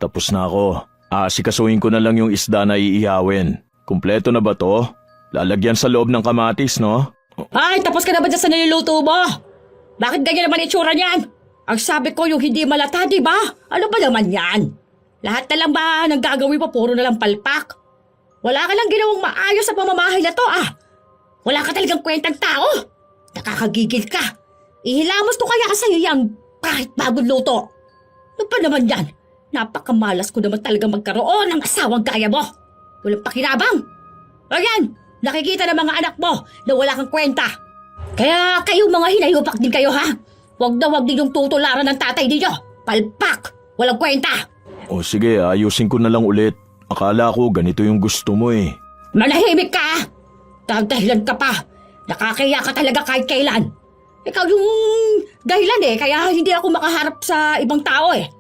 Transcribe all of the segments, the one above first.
Tapos na ako. Asikasuhin ko na lang yung isda na iihawin. Kumpleto na ba to? Lalagyan sa loob ng kamatis, no? Ay, tapos ka na ba dyan sa niluluto mo? Bakit ganyan naman itsura niyan? Ang sabi ko yung hindi malata, di ba? Ano ba naman yan? Lahat na lang ba nang gagawin mo puro na lang palpak? Wala ka lang ginawang maayos sa pamamahay na to, ah. Wala ka talagang kwentang tao. Nakakagigil ka. Ihilamos to kaya sa'yo yan kahit bagong luto. Ano pa naman yan? Napakamalas ko naman talaga magkaroon ng asawang gaya mo. Walang pakinabang. Ayan, nakikita ng mga anak mo na wala kang kwenta. Kaya kayo mga hinayupak din kayo, ha? Huwag na huwag din yung tutularan ng tatay ninyo. Palpak! Walang kwenta! O sige, ayusin ko na lang ulit. Akala ko ganito yung gusto mo eh. Manahimik ka! Dahilan ka pa. Nakakaya ka talaga kahit kailan. Ikaw yung dahilan eh, kaya hindi ako makaharap sa ibang tao eh.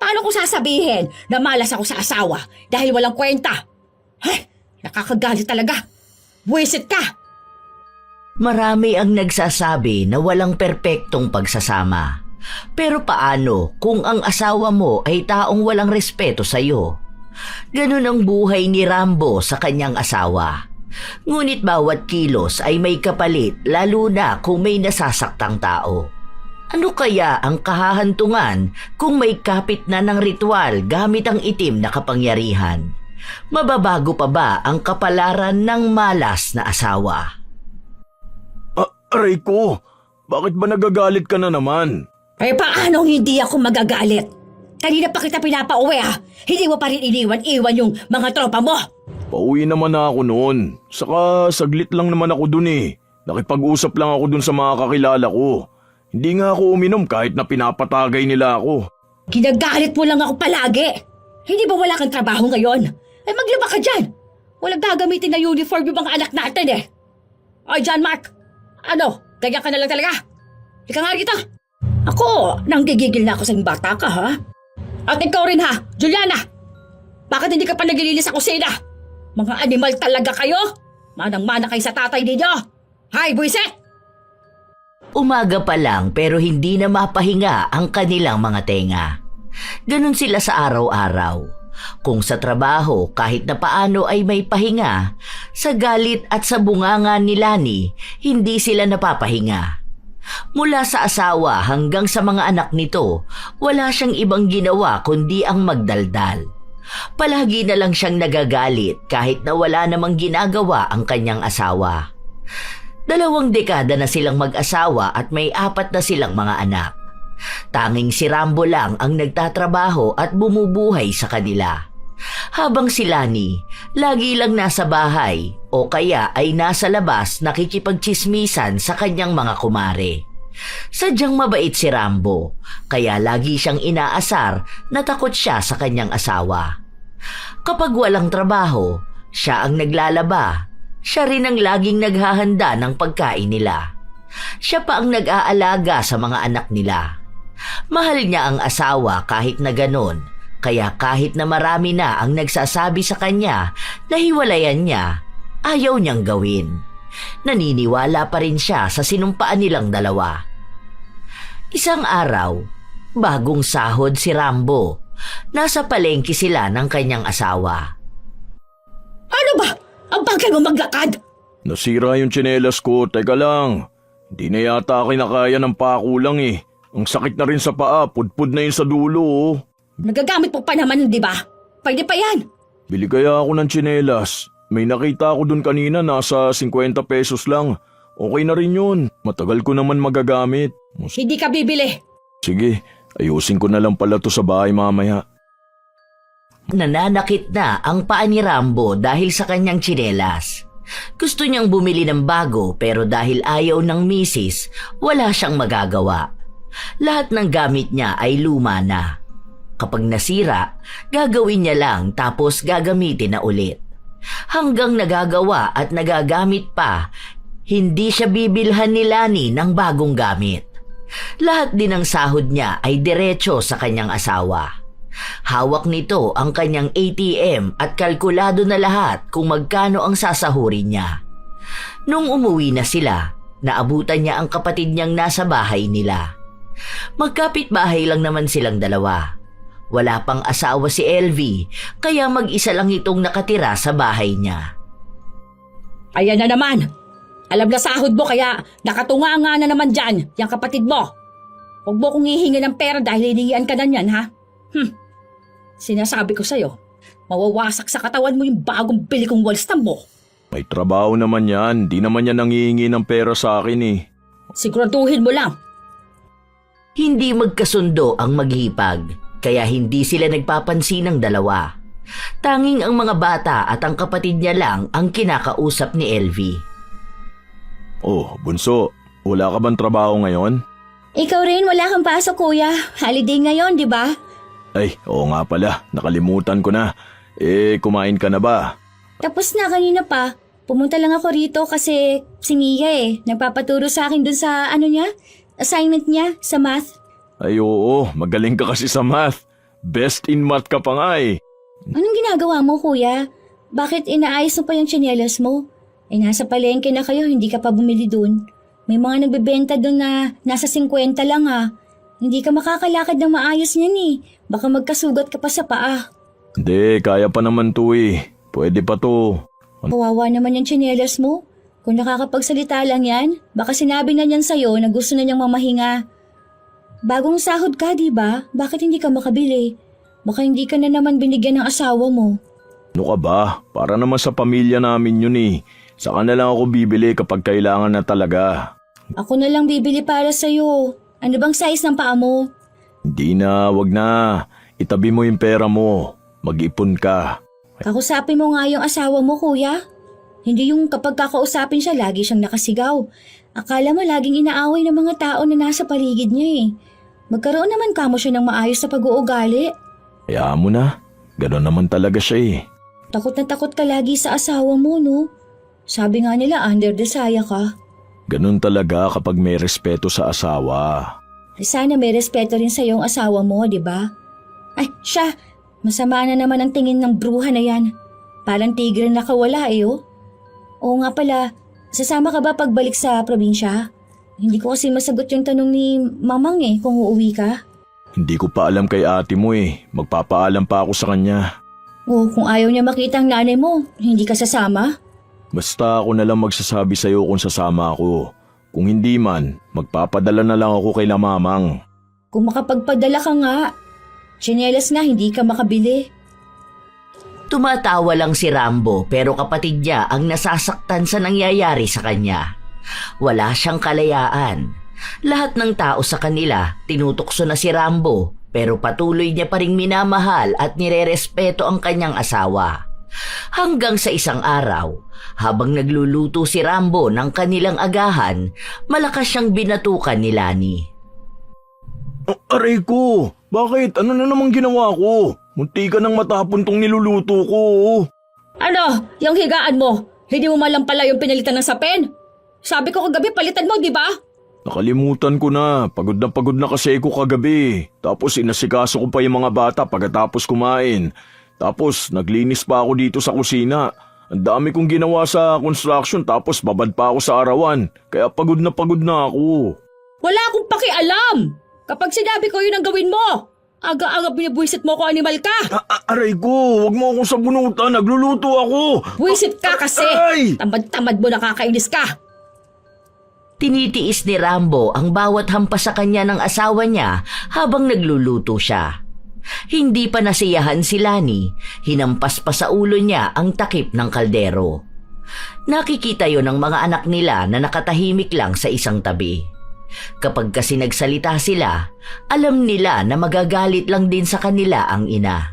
Paano ko sasabihin na malas ako sa asawa dahil walang kwenta? Ay, nakakagalit talaga. Buwisit ka! Marami ang nagsasabi na walang perpektong pagsasama. Pero paano kung ang asawa mo ay taong walang respeto sa iyo? Ganun ang buhay ni Rambo sa kanyang asawa. Ngunit bawat kilos ay may kapalit lalo na kung may nasasaktang tao. Ano kaya ang kahahantungan kung may kapit na ng ritual gamit ang itim na kapangyarihan? Mababago pa ba ang kapalaran ng malas na asawa? Aray ko, bakit ba nagagalit ka na naman? Eh paano hindi ako magagalit? Kanina pa kita pinapauwi ha. Hindi mo pa rin iniwan-iwan yung mga tropa mo. Pauwi naman na ako noon. Saka saglit lang naman ako dun eh. Nakipag-usap lang ako dun sa mga kakilala ko. Hindi nga ako uminom kahit na pinapatagay nila ako. Ginagalit mo lang ako palagi. Hindi ba wala kang trabaho ngayon? Ay maglaba ka dyan. Walang gagamitin na uniform yung mga anak natin eh. Ay John Mark, ano? Ganyan ka na lang talaga? Ika nga rito. Ako, nanggigigil na ako sa bata ka ha? At ikaw rin ha, Juliana. Bakit hindi ka pa naglilinis sa kusina? Mga animal talaga kayo? Manang-mana kayo sa tatay ninyo. Hay, buwisit! Umaga pa lang pero hindi na mapahinga ang kanilang mga tenga. Ganun sila sa araw-araw. Kung sa trabaho kahit na paano ay may pahinga, sa galit at sa bunganga ni Lani, hindi sila napapahinga. Mula sa asawa hanggang sa mga anak nito, wala siyang ibang ginawa kundi ang magdaldal. Palagi na lang siyang nagagalit kahit na wala namang ginagawa ang kanyang asawa. 2 dekada na silang mag-asawa at may 4 na silang mga anak. Tanging si Rambo lang ang nagtatrabaho at bumubuhay sa kanila. Habang si Lani, lagi lang nasa bahay o kaya ay nasa labas nakikipagtsismisan sa kanyang mga kumare. Sadyang mabait si Rambo, kaya lagi siyang inaasar na takot siya sa kanyang asawa. Kapag walang trabaho, siya ang naglalaba. Siya rin ang laging naghahanda ng pagkain nila. Siya pa ang nag-aalaga sa mga anak nila. Mahal niya ang asawa kahit na ganon, kaya kahit na marami na ang nagsasabi sa kanya na hiwalayan niya, ayaw niyang gawin. Naniniwala pa rin siya sa sinumpaan nilang dalawa. Isang araw, bagong sahod si Rambo. Nasa palengke sila ng kanyang asawa. Ano ba? Ang bagal mo maglakad? Nasira yung tsinelas ko, teka lang. Hindi na yata kinakaya ng pakulang eh. Ang sakit na rin sa paa, pudpud na yun sa dulo oh. Nagagamit mo pa naman, di ba? Pwede pa yan. Bili kaya ako ng tsinelas. May nakita ako dun kanina, nasa 50 pesos lang. Okay na rin yun. Matagal ko naman magagamit. Hindi ka bibili. Sige, ayusin ko na lang pala to sa bahay mamaya. Nananakit na ang paa ni Rambo dahil sa kanyang tsinelas. Gusto niyang bumili ng bago pero dahil ayaw ng misis, wala siyang magagawa. Lahat ng gamit niya ay luma na. Kapag nasira, gagawin niya lang tapos gagamitin na ulit. Hanggang nagagawa at nagagamit pa, hindi siya bibilhan ni Lani ng bagong gamit. Lahat din ng sahod niya ay diretso sa kanyang asawa. Hawak nito ang kanyang ATM at kalkulado na lahat kung magkano ang sasahurin niya. Nung umuwi na sila, naabutan niya ang kapatid niyang nasa bahay nila. Magkapit-bahay lang naman silang dalawa. Wala pang asawa si LV, kaya mag-isa lang itong nakatira sa bahay niya. Ayan na naman. Alam na sahod mo kaya nakatunganga na naman dyan, yung kapatid mo. Huwag mo kong hihingi ng pera dahil hinihian ka na niyan, ha? Sinasabi ko sa'yo, mawawasak sa katawan mo yung bagong bili kong walstam mo. May trabaho naman yan, di naman yan nangihingi ng pera sa akin eh. Siguraduhin mo lang. Hindi magkasundo ang maghipag, kaya hindi sila nagpapansin ng dalawa. Tanging ang mga bata at ang kapatid niya lang ang kinakausap ni LV. Oh, bunso, wala ka bang trabaho ngayon? Ikaw rin, wala kang pasok kuya. Holiday ngayon, di ba? Ay, oo nga pala, nakalimutan ko na. Kumain ka na ba? Tapos na kanina pa. Pumunta lang ako rito kasi si Mia nagpapaturo sa akin dun sa assignment niya sa math. Ay oo, magaling ka kasi sa math. Best in math ka pa nga eh. Anong ginagawa mo kuya? Bakit inaayos mo pa yung tsinelas mo? Nasa palengke na kayo, hindi ka pa bumili dun. May mga nagbebenta dun na nasa 50 lang ha. Hindi ka makakalakad ng maayos niyan eh. Baka magkasugat ka pa sa paa. Hindi, kaya pa naman to eh. Pwede pa to. Kawawa naman yung tsinelas mo. Kung nakakapagsalita lang yan, baka sinabi na niyan sa'yo na gusto na niyang mamahinga. Bagong sahod ka, di ba? Bakit hindi ka makabili? Baka hindi ka na naman binigyan ng asawa mo. Ano ka ba? Para naman sa pamilya namin yun eh. Saka na lang ako bibili kapag kailangan na talaga. Ako na lang bibili para sa'yo. Ano bang size ng paa mo? Hindi na, wag na. Itabi mo yung pera mo. Mag-ipon ka. Kakusapin mo nga yung asawa mo, kuya. Hindi yung kapag kakausapin siya, lagi siyang nakasigaw. Akala mo laging inaaway ng mga tao na nasa paligid niya eh. Magkaroon naman kamo siya ng maayos na pag-uugali. Kaya mo na. Ganon naman talaga siya eh. Takot na takot ka lagi sa asawa mo, no? Sabi nga nila, under desire ka. Ganon talaga kapag may respeto sa asawa. Sana may respeto rin sa yung asawa mo, di ba? Ay, siya! Masama na naman ang tingin ng bruha na yan. Parang tigre na kawala eh, oh. Oo nga pala, sasama ka ba pagbalik sa probinsya? Hindi ko kasi masagot yung tanong ni Mamang eh kung uuwi ka. Hindi ko pa alam kay ate mo eh. Magpapaalam pa ako sa kanya. O kung ayaw niya makita ang nanay mo, hindi ka sasama? Basta ako na lang magsasabi sa'yo kung sasama ako. Kung hindi man, magpapadala na lang ako kay Mamang. Kung makapagpadala ka nga, tsinelas nga hindi ka makabili. Tumatawa lang si Rambo pero kapatid niya ang nasasaktan sa nangyayari sa kanya. Wala siyang kalayaan. Lahat ng tao sa kanila tinutokso na si Rambo pero patuloy niya pa ring minamahal at nirerespeto ang kanyang asawa. Hanggang sa isang araw, habang nagluluto si Rambo ng kanilang agahan, malakas siyang binatukan ni Lani. Aray ko! Bakit? Ano na namang ginawa ko? Munti ka nang matapon tong niluluto ko. Ano? Yung higaan mo? Hindi mo malam pala yung pinalitan ng sapin? Sabi ko kagabi palitan mo, di ba? Nakalimutan ko na pagod na kasi ko kagabi. Tapos inasikaso ko pa yung mga bata pagkatapos kumain. Tapos naglinis pa ako dito sa kusina. Ang dami kong ginawa sa construction tapos babad pa ako sa arawan. Kaya pagod na ako. Wala akong pakialam! Kapag sinabi ko yun ang gawin mo! Aga-aga binibuisit mo ko, animal ka! Aray ko, wag mo akong sabunutan. Nagluluto ako. Buisit ka kasi! Ay! Tamad-tamad mo, nakakainis ka! Tinitiis ni Rambo ang bawat hampas sa kanya ng asawa niya habang nagluluto siya. Hindi pa nasiyahan si Lani, hinampas pa sa ulo niya ang takip ng kaldero. Nakikita yon ng mga anak nila na nakatahimik lang sa isang tabi. Kapag kasi nagsalita sila, alam nila na magagalit lang din sa kanila ang ina.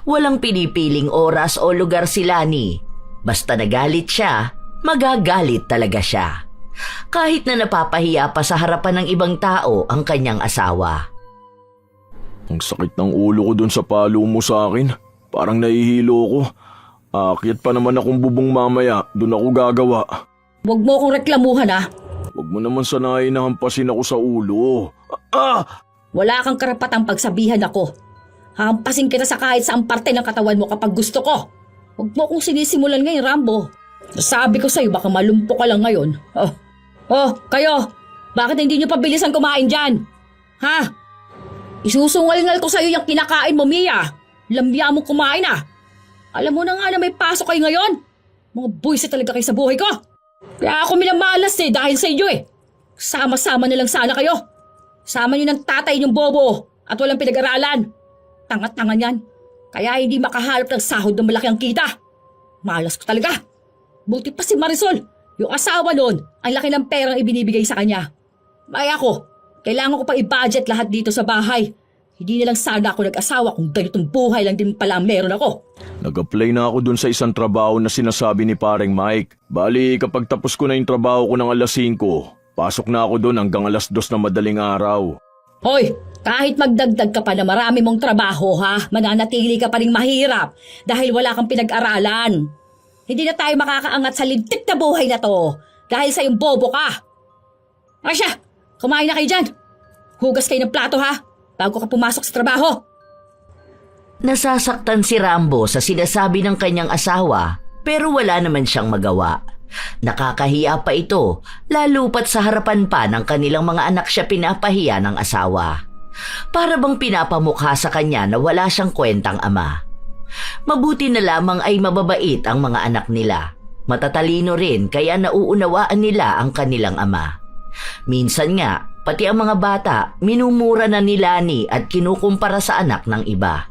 Walang pinipiling oras o lugar si Lani. Basta nagalit siya, magagalit talaga siya. Kahit na napapahiya pa sa harapan ng ibang tao ang kanyang asawa. Ang sakit ng ulo ko dun sa palo mo sa akin. Parang nahihilo ko. Aakyat pa naman akong bubong mamaya. Dun ako gagawa. Huwag mo akong reklamuhan ah. Huwag mo naman sanayin na hampasin ako sa ulo. Wala kang karapatang pagsabihan ako. Hampasin kita sa kahit saang parte ng katawan mo kapag gusto ko. Huwag mo akong sinisimulan ngayon, Rambo. Sabi ko sa'yo, baka malumpo ka lang ngayon. Kayo! Bakit hindi nyo pabilisan kumain dyan? Ha? Isusungal-ngal ko sa'yo yung kinakain mo, Mia. Lamya mo kumain ah. Alam mo na nga na may pasok kayo ngayon. Mga buwisit talaga kayo sa buhay ko. Kaya ako minamalas dahil sa inyo eh. Sama-sama na lang sana kayo. Sama niyo ng tatay niyong bobo at walang pinag-aralan. Tanga-tanga niyan. Kaya hindi makahalap ng sahod ng malaki ang kita. Malas ko talaga. Buti pa si Marisol. Yung asawa noon, ang laki ng perang ibinibigay sa kanya. May ako, kailangan ko pa i-budget lahat dito sa bahay. Hindi na lang sana ako nag-asawa kung ganitong buhay lang din pala ang meron ako. Nag-apply na ako dun sa isang trabaho na sinasabi ni paring Mike. Bali, kapag tapos ko na yung trabaho ko ng alas 5, pasok na ako dun hanggang alas 2 na madaling araw. Hoy, kahit magdagdag ka pa na marami mong trabaho ha, mananatili ka pa rin mahirap dahil wala kang pinag-aralan. Hindi na tayo makakaangat sa lintik na buhay na to dahil sa yung bobo ka. Asya, kumain na kayo dyan. Hugas kayo ng plato ha, bago ka pumasok sa trabaho. Nasasaktan si Rambo sa sinasabi ng kanyang asawa pero wala naman siyang magawa. Nakakahiya pa ito, lalo pat sa harapan pa ng kanilang mga anak siya pinapahiya ng asawa. Para bang pinapamukha sa kanya na wala siyang kwentang ama. Mabuti na lamang ay mababait ang mga anak nila. Matatalino rin kaya nauunawaan nila ang kanilang ama. Minsan nga, pati ang mga bata minumura na ni Lani at kinukumpara sa anak ng iba.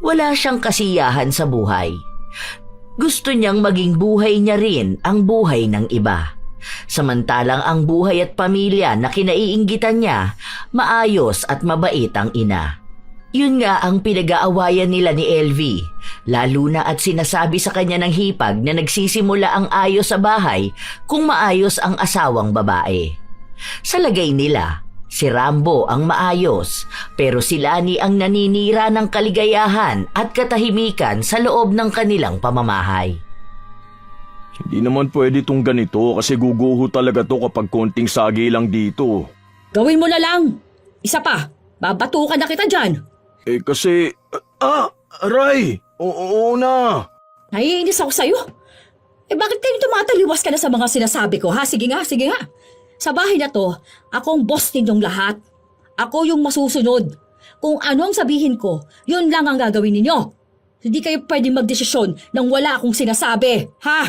Wala siyang kasiyahan sa buhay. Gusto niyang maging buhay niya rin ang buhay ng iba. Samantalang ang buhay at pamilya na kinaiinggitan niya, maayos at mabait ang ina. Yun nga ang pinag-aawayan nila ni LV, lalo na at sinasabi sa kanya ng hipag na nagsisimula ang ayos sa bahay kung maayos ang asawang babae. Sa lagay nila, si Rambo ang maayos, pero si Lani ang naninira ng kaligayahan at katahimikan sa loob ng kanilang pamamahay. Hindi naman pwede tong ganito kasi guguho talaga to kapag konting sagi lang dito. Gawin mo na lang. Isa pa, babatukan na kita dyan. Eh kasi... aray! Oo na! Naiinis ako sa'yo. Eh bakit kayo tumataliwas ka na sa mga sinasabi ko ha? Sige nga, sige nga. Sa bahay na to, ako ang boss ninyong lahat. Ako yung masusunod. Kung ano ang sabihin ko, yun lang ang gagawin ninyo. Hindi kayo pwedeng magdesisyon nang wala akong sinasabi, ha?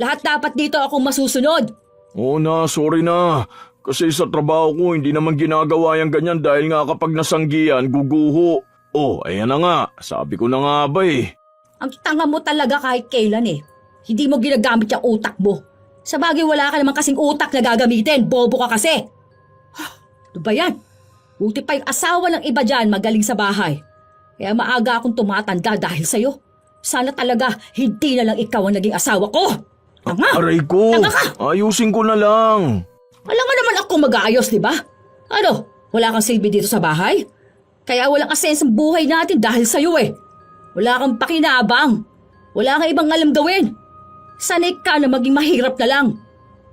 Lahat dapat dito akong masusunod. Oo na, sorry na. Kasi sa trabaho ko hindi naman ginagawa yung ganyan dahil nga kapag nasanggihan, guguho. Oh, ayan na nga. Sabi ko na nga ba eh. Ang tanga mo talaga kahit kailan eh. Hindi mo ginagamit yung utak mo. Sa bagay wala ka naman kasing utak na gagamitin. Bobo ka kasi. Ano ba yan? Buti pa yung asawa ng iba dyan magaling sa bahay. Kaya maaga akong tumatanda dahil sa'yo. Sana talaga hindi na lang ikaw ang naging asawa ko. Tanga! Aray ko! Tanga ka! Ayusin ko na lang. Alam nga naman ako mag-aayos, di ba? Ano? Wala kang silbi dito sa bahay? Kaya walang asens ang buhay natin dahil sa'yo eh. Wala kang pakinabang. Wala kang ibang alam gawin. Sanay ka na maging mahirap na lang.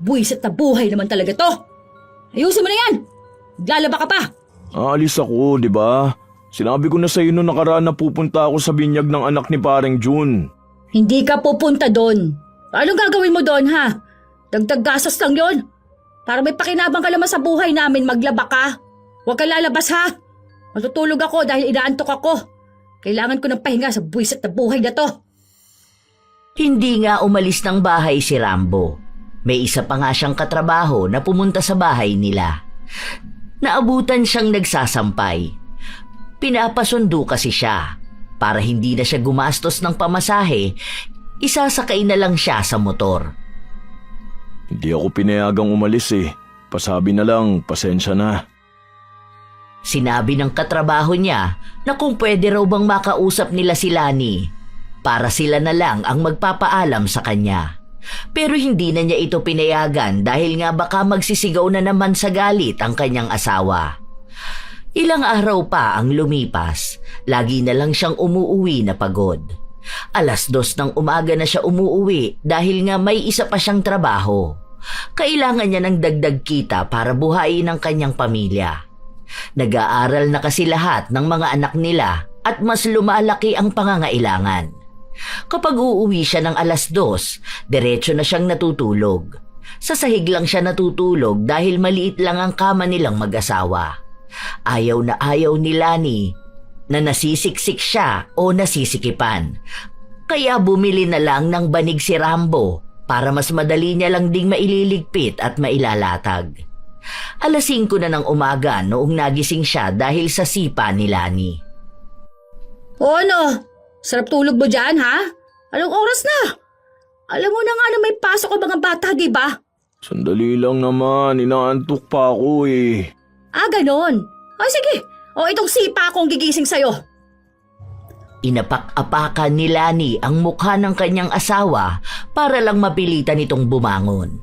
Buwisit na buhay naman talaga to. Ayusin mo na yan. Maglalaba ka pa. Aalis ako, di ba? Sinabi ko na sa iyo noong nakaraan na pupunta ako sa binyag ng anak ni Pareng June. Hindi ka pupunta doon. Anong gagawin mo doon ha? Dagdag gastos lang yon. Para may pakinabang ka naman sa buhay namin, maglaba ka. Huwag ka lalabas ha. Matutulog ako dahil inaantok ako. Kailangan ko ng pahinga sa buwisit na buhay na to. Hindi nga umalis ng bahay si Rambo. May isa pa nga siyang katrabaho na pumunta sa bahay nila. Naabutan siyang nagsasampay. Pinapasundo kasi siya. Para hindi na siya gumastos ng pamasahe, isasakay na lang siya sa motor. Hindi ako pinayagang umalis eh. Pasabi na lang, pasensya na. Sinabi ng katrabaho niya na kung pwede raw bang makausap nila si Lani para sila na lang ang magpapaalam sa kanya. Pero hindi na niya ito pinayagan dahil nga baka magsisigaw na naman sa galit ang kanyang asawa. Ilang araw pa ang lumipas, lagi na lang siyang umuuwi na pagod. 2:00 ng umaga na siya umuuwi dahil nga may isa pa siyang trabaho. Kailangan niya ng dagdag kita para buhayin ang kanyang pamilya. Nag-aaral na kasi lahat ng mga anak nila at mas lumalaki ang pangangailangan. Kapag uuwi siya ng 2:00, diretso na siyang natutulog. Sa sahig lang siya natutulog dahil maliit lang ang kama nilang mag-asawa. Ayaw na ayaw ni Lani na nasisiksik siya o nasisikipan. Kaya bumili na lang ng banig si Rambo para mas madali niya lang ding maililigpit at mailalatag. 5:00 na ng umaga noong nagising siya dahil sa sipa ni Lani. O ano? Sarap tulog mo dyan, ha? Anong oras na? Alam mo na nga na may pasok ang mga bata, di ba? Sandali lang naman, inaantok pa ako eh. Ah, ganon. O sige, o itong sipa akong gigising sa'yo. Inapak-apakan ni Lani ang mukha ng kanyang asawa para lang mapilitan itong bumangon.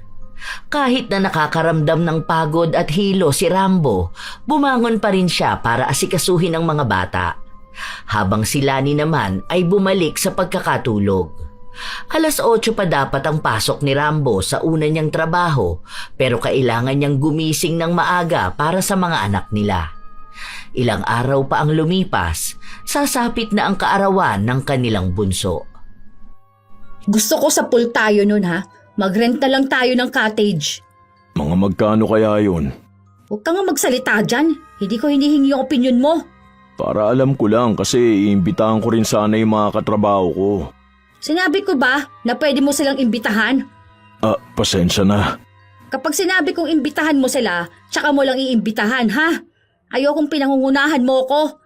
Kahit na nakakaramdam ng pagod at hilo si Rambo, bumangon pa rin siya para asikasuhin ang mga bata. Habang si Lani naman ay bumalik sa pagkakatulog. 8:00 pa dapat ang pasok ni Rambo sa una niyang trabaho, pero kailangan niyang gumising ng maaga para sa mga anak nila. Ilang araw pa ang lumipas, sasapit na ang kaarawan ng kanilang bunso. Gusto ko sa pool tayo nun, ha? Magrenta lang tayo ng cottage. Mga magkano kaya yun? Huwag ka nga magsalita dyan. Hindi ko hinihingi yung opinion mo. Para alam ko lang kasi iimbitahan ko rin sana yung mga katrabaho ko. Sinabi ko ba na pwede mo silang imbitahan? Pasensya na. Kapag sinabi kong imbitahan mo sila, tsaka mo lang iimbitahan, ha? Ayokong pinangungunahan mo ko.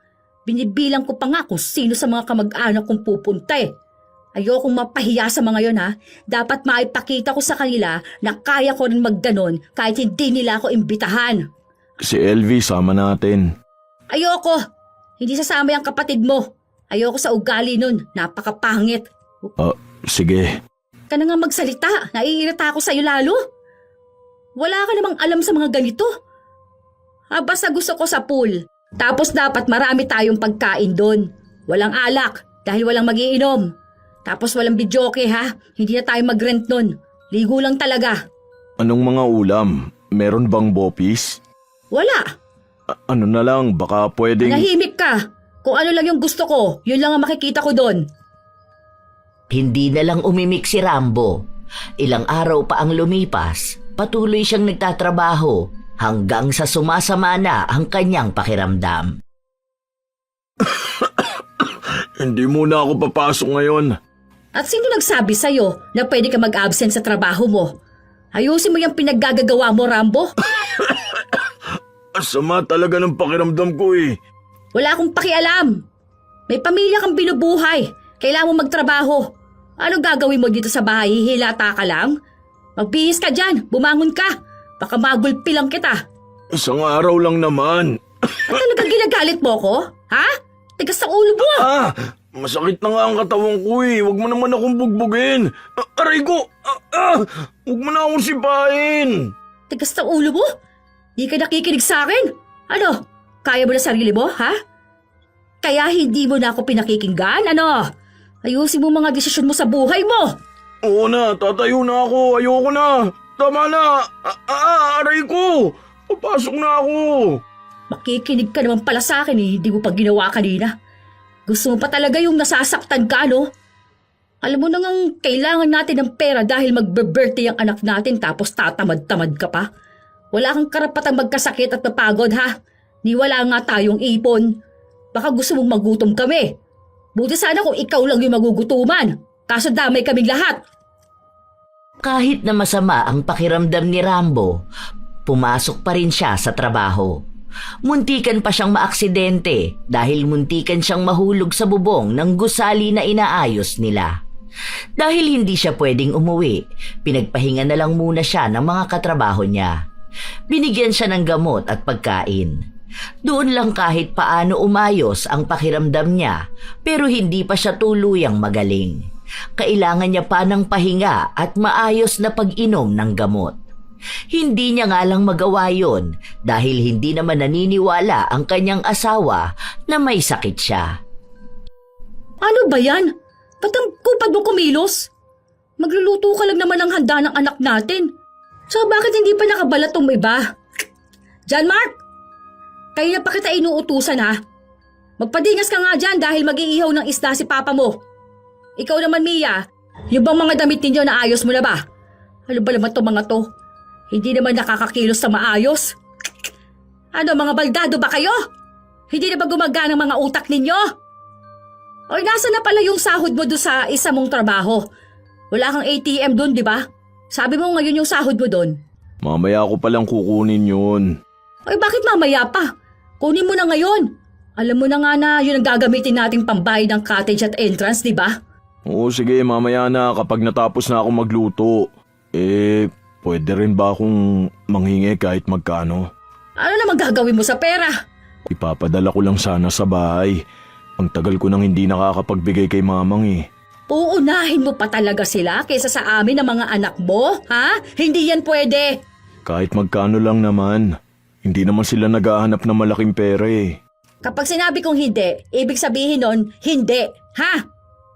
Binibilang ko pa nga kung sino sa mga kamag-anak kong pupunta eh. Ayokong mapahiya sa mga yon, ha? Dapat maipakita ko sa kanila na kaya ko rin magganon kahit hindi nila ako imbitahan. Si LV sama natin. Ayoko. Hindi sasama yung kapatid mo. Ayoko sa ugali nun. Napakapangit. Sige. Ka na nga magsalita. Naiirita ako sa'yo lalo. Wala ka namang alam sa mga ganito. Basta gusto ko sa pool. Tapos dapat marami tayong pagkain doon. Walang alak dahil walang magiinom. Tapos walang videoke, ha? Hindi na tayo mag-rent nun. Ligo lang talaga. Anong mga ulam? Meron bang bopis? Wala. Ano na lang, baka pwedeng... Nahimik ka. Kung ano lang yung gusto ko, yun lang ang makikita ko doon. Hindi na lang umimik si Rambo. Ilang araw pa ang lumipas, patuloy siyang nagtatrabaho hanggang sa sumasama na ang kanyang pakiramdam. Hindi muna ako papasok ngayon. At sino nagsabi sa'yo na pwede ka mag-absent sa trabaho mo? Ayusin mo yung pinaggagawa mo, Rambo. Sama talaga ng pakiramdam ko eh. Wala akong pakialam. May pamilya kang binubuhay. Kailangan mo magtrabaho. Ano gagawin mo dito sa bahay? Hihilata ka lang? Magbihis ka dyan. Bumangon ka. Baka magulpi lang kita. Isang araw lang naman. At talagang ginagalit mo ko? Ha? Tigas sa ulo mo. Masakit na nga ang katawan ko eh. Huwag mo naman akong bugbugin. Aray ko! Huwag mo na akong sipain. Tigas sa ulo mo? Di ka nakikinig sa akin? Ano? Kaya mo na sarili mo, ha? Kaya hindi mo na ako pinakikinggan, ano? Ayusin mo mga desisyon mo sa buhay mo. Oo na, tatayo na ako. Ayoko na. Tama na. Aray ko. Papasok na ako. Makikinig ka naman pala sa akin eh. Hindi mo pa ginawa kanina. Gusto mo pa talaga yung nasasaktan ka, no? Alam mo na ngang kailangan natin ng pera dahil magbe-birthday ang anak natin tapos tatamad-tamad ka pa. Wala kang karapatang magkasakit at mapagod, ha? Ni wala nga tayong ipon. Baka gusto mong magutom kami. Buti sana kung ikaw lang yung magugutuman. Kaso damay kaming lahat. Kahit na masama ang pakiramdam ni Rambo, pumasok pa rin siya sa trabaho. Muntikan pa siyang maaksidente dahil muntikan siyang mahulog sa bubong ng gusali na inaayos nila. Dahil hindi siya pwedeng umuwi, pinagpahinga na lang muna siya ng mga katrabaho niya. Binigyan siya ng gamot at pagkain. Doon lang kahit paano umayos ang pakiramdam niya, pero hindi pa siya tuluyang magaling. Kailangan niya pa ng pahinga at maayos na pag-inom ng gamot. Hindi niya nga lang magawa yon dahil hindi naman naniniwala ang kanyang asawa na may sakit siya. Ano ba yan? Ba't ang kupad mo kumilos? Magluluto ka lang naman ng handa ng anak natin. So bakit hindi pa nakabalat tong iba? John Mark! Kaya pa kita inuutusan, ha? Magpadingas ka nga dyan dahil mag-iihaw ng isda si papa mo. Ikaw naman, Mia, yung bang mga damit ninyo na ayos mo na ba? Ano ba naman to mga to? Hindi naman nakakakilos na maayos. Ano, mga baldado ba kayo? Hindi na ba gumagana ang mga utak ninyo? O nasa na pala yung sahod mo doon sa isa mong trabaho? Wala kang ATM doon, di ba? Sabi mo ngayon yung sahod mo doon. Mamaya ko palang kukunin yun. Ay, bakit mamaya pa? Kunin mo na ngayon. Alam mo na nga na yun ang gagamitin nating pambayad ng cottage at entrance, di ba? Oo, sige, mamaya na kapag natapos na ako magluto. Pwede rin ba akong manghingi kahit magkano? Ano naman gagawin mo sa pera? Ipapadala ko lang sana sa bahay. Ang tagal ko nang hindi nakakapagbigay kay mamang eh. Uunahin mo pa talaga sila kaysa sa amin ng mga anak mo, ha? Hindi yan pwede. Kahit magkano lang naman. Hindi naman sila naghahanap ng malaking pera eh. Kapag sinabi kong hindi, ibig sabihin nun, hindi, ha?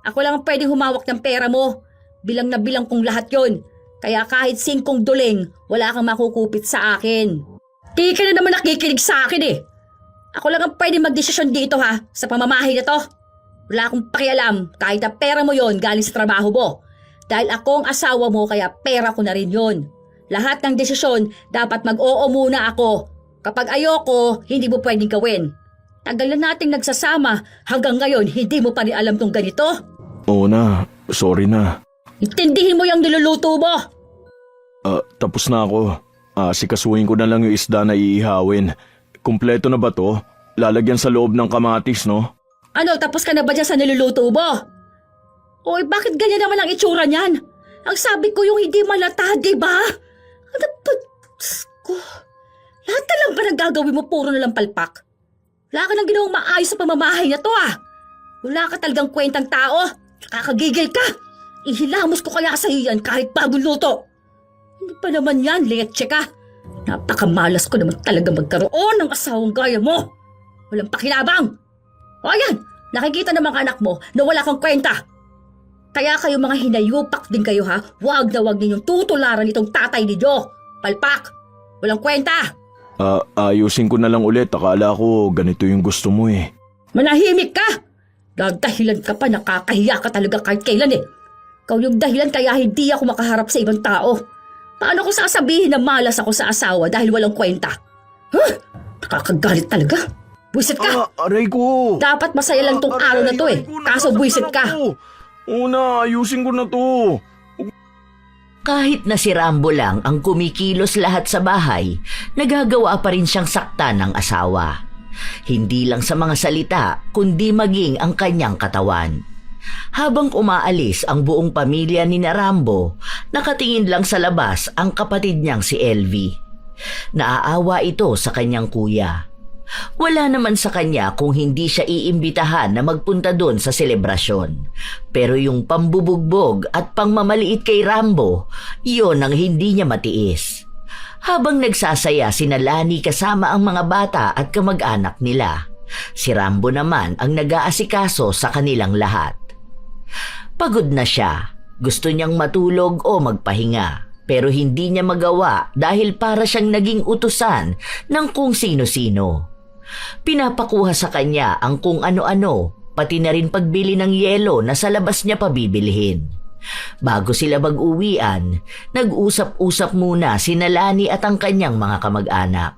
Ako lang ang pwedeng humawak ng pera mo. Bilang na bilang kong lahat yon. Kaya kahit 5 duling, wala kang makukupit sa akin. Di ka na naman nakikinig sa akin eh. Ako lang ang pwedeng magdesisyon dito ha, sa pamamahay na to. Wala akong pakialam kahit na pera mo yon galing sa trabaho mo. Dahil ako ang asawa mo kaya pera ko na rin yon. Lahat ng desisyon dapat mag-oo muna ako. Kapag ayoko, hindi mo pwedeng gawin. Tagal na nating nagsasama, hanggang ngayon hindi mo pa rin alam tong ganito. Oo na, sorry na. Intindihin mo yung niluluto mo. Tapos na ako. Sikasuhin ko na lang yung isda na iihawin. Kumpleto na ba to? Lalagyan sa loob ng kamatis, no? Ano, tapos ka na ba dyan sa niluluto mo? Oy, bakit ganyan naman ang itsura niyan? Ang sabi ko yung hindi malata, di ba? Ano ba? Ko. Lahat na lang ba nagagawin mo puro na lang palpak? Wala ka nang ginawang maayos sa pamamahay na to Wala ka talagang kwentang tao. Nakakagigil ka. Ihilamos ko kaya sa iyo yan kahit bagong luto. Hindi pa naman yan, leche ka. Napakamalas ko naman talaga magkaroon ng asawang gaya mo. Walang pakinabang. O ayan, nakikita ng mga anak mo na wala kang kwenta. Kaya kayo mga hinayupak din kayo Huwag na huwag ninyong tutularan itong tatay ninyo. Palpak. Walang kwenta. Ayusin ko na lang ulit. Akala ko ganito yung gusto mo eh. Manahimik ka. Gagahilan ka pa, nakakahiya ka talaga kahit kailan eh. Ikaw yung dahilan kaya hindi ako makaharap sa ibang tao. Paano ko sasabihin na malas ako sa asawa dahil walang kwenta? Nakakagalit talaga. Buisit ka. Aray ko. Dapat masaya lang tong araw na to eh. Kaso buisit ka. Una, ayusin ko na to. Kahit na si Rambo lang ang kumikilos lahat sa bahay, nagagawa pa rin siyang saktan ng asawa. Hindi lang sa mga salita, kundi maging ang kanyang katawan. Habang umaalis ang buong pamilya ni Rambo, nakatingin lang sa labas ang kapatid niyang si Elvie. Naaawa ito sa kanyang kuya. Wala naman sa kanya kung hindi siya iimbitahan na magpunta doon sa selebrasyon. Pero yung pambubugbog at pangmamaliit kay Rambo, iyon ang hindi niya matiis. Habang nagsasaya sina Lani kasama ang mga bata at kamag-anak nila, si Rambo naman ang nag-aasikaso sa kanilang lahat. Pagod na siya, gusto niyang matulog o magpahinga, pero hindi niya magawa dahil para siyang naging utusan ng kung sino-sino. Pinapakuha sa kanya ang kung ano-ano, pati na rin pagbili ng yelo na sa labas niya pabibilhin. Bago sila mag-uwian, nag-usap-usap muna sina Lani at ang kanyang mga kamag-anak.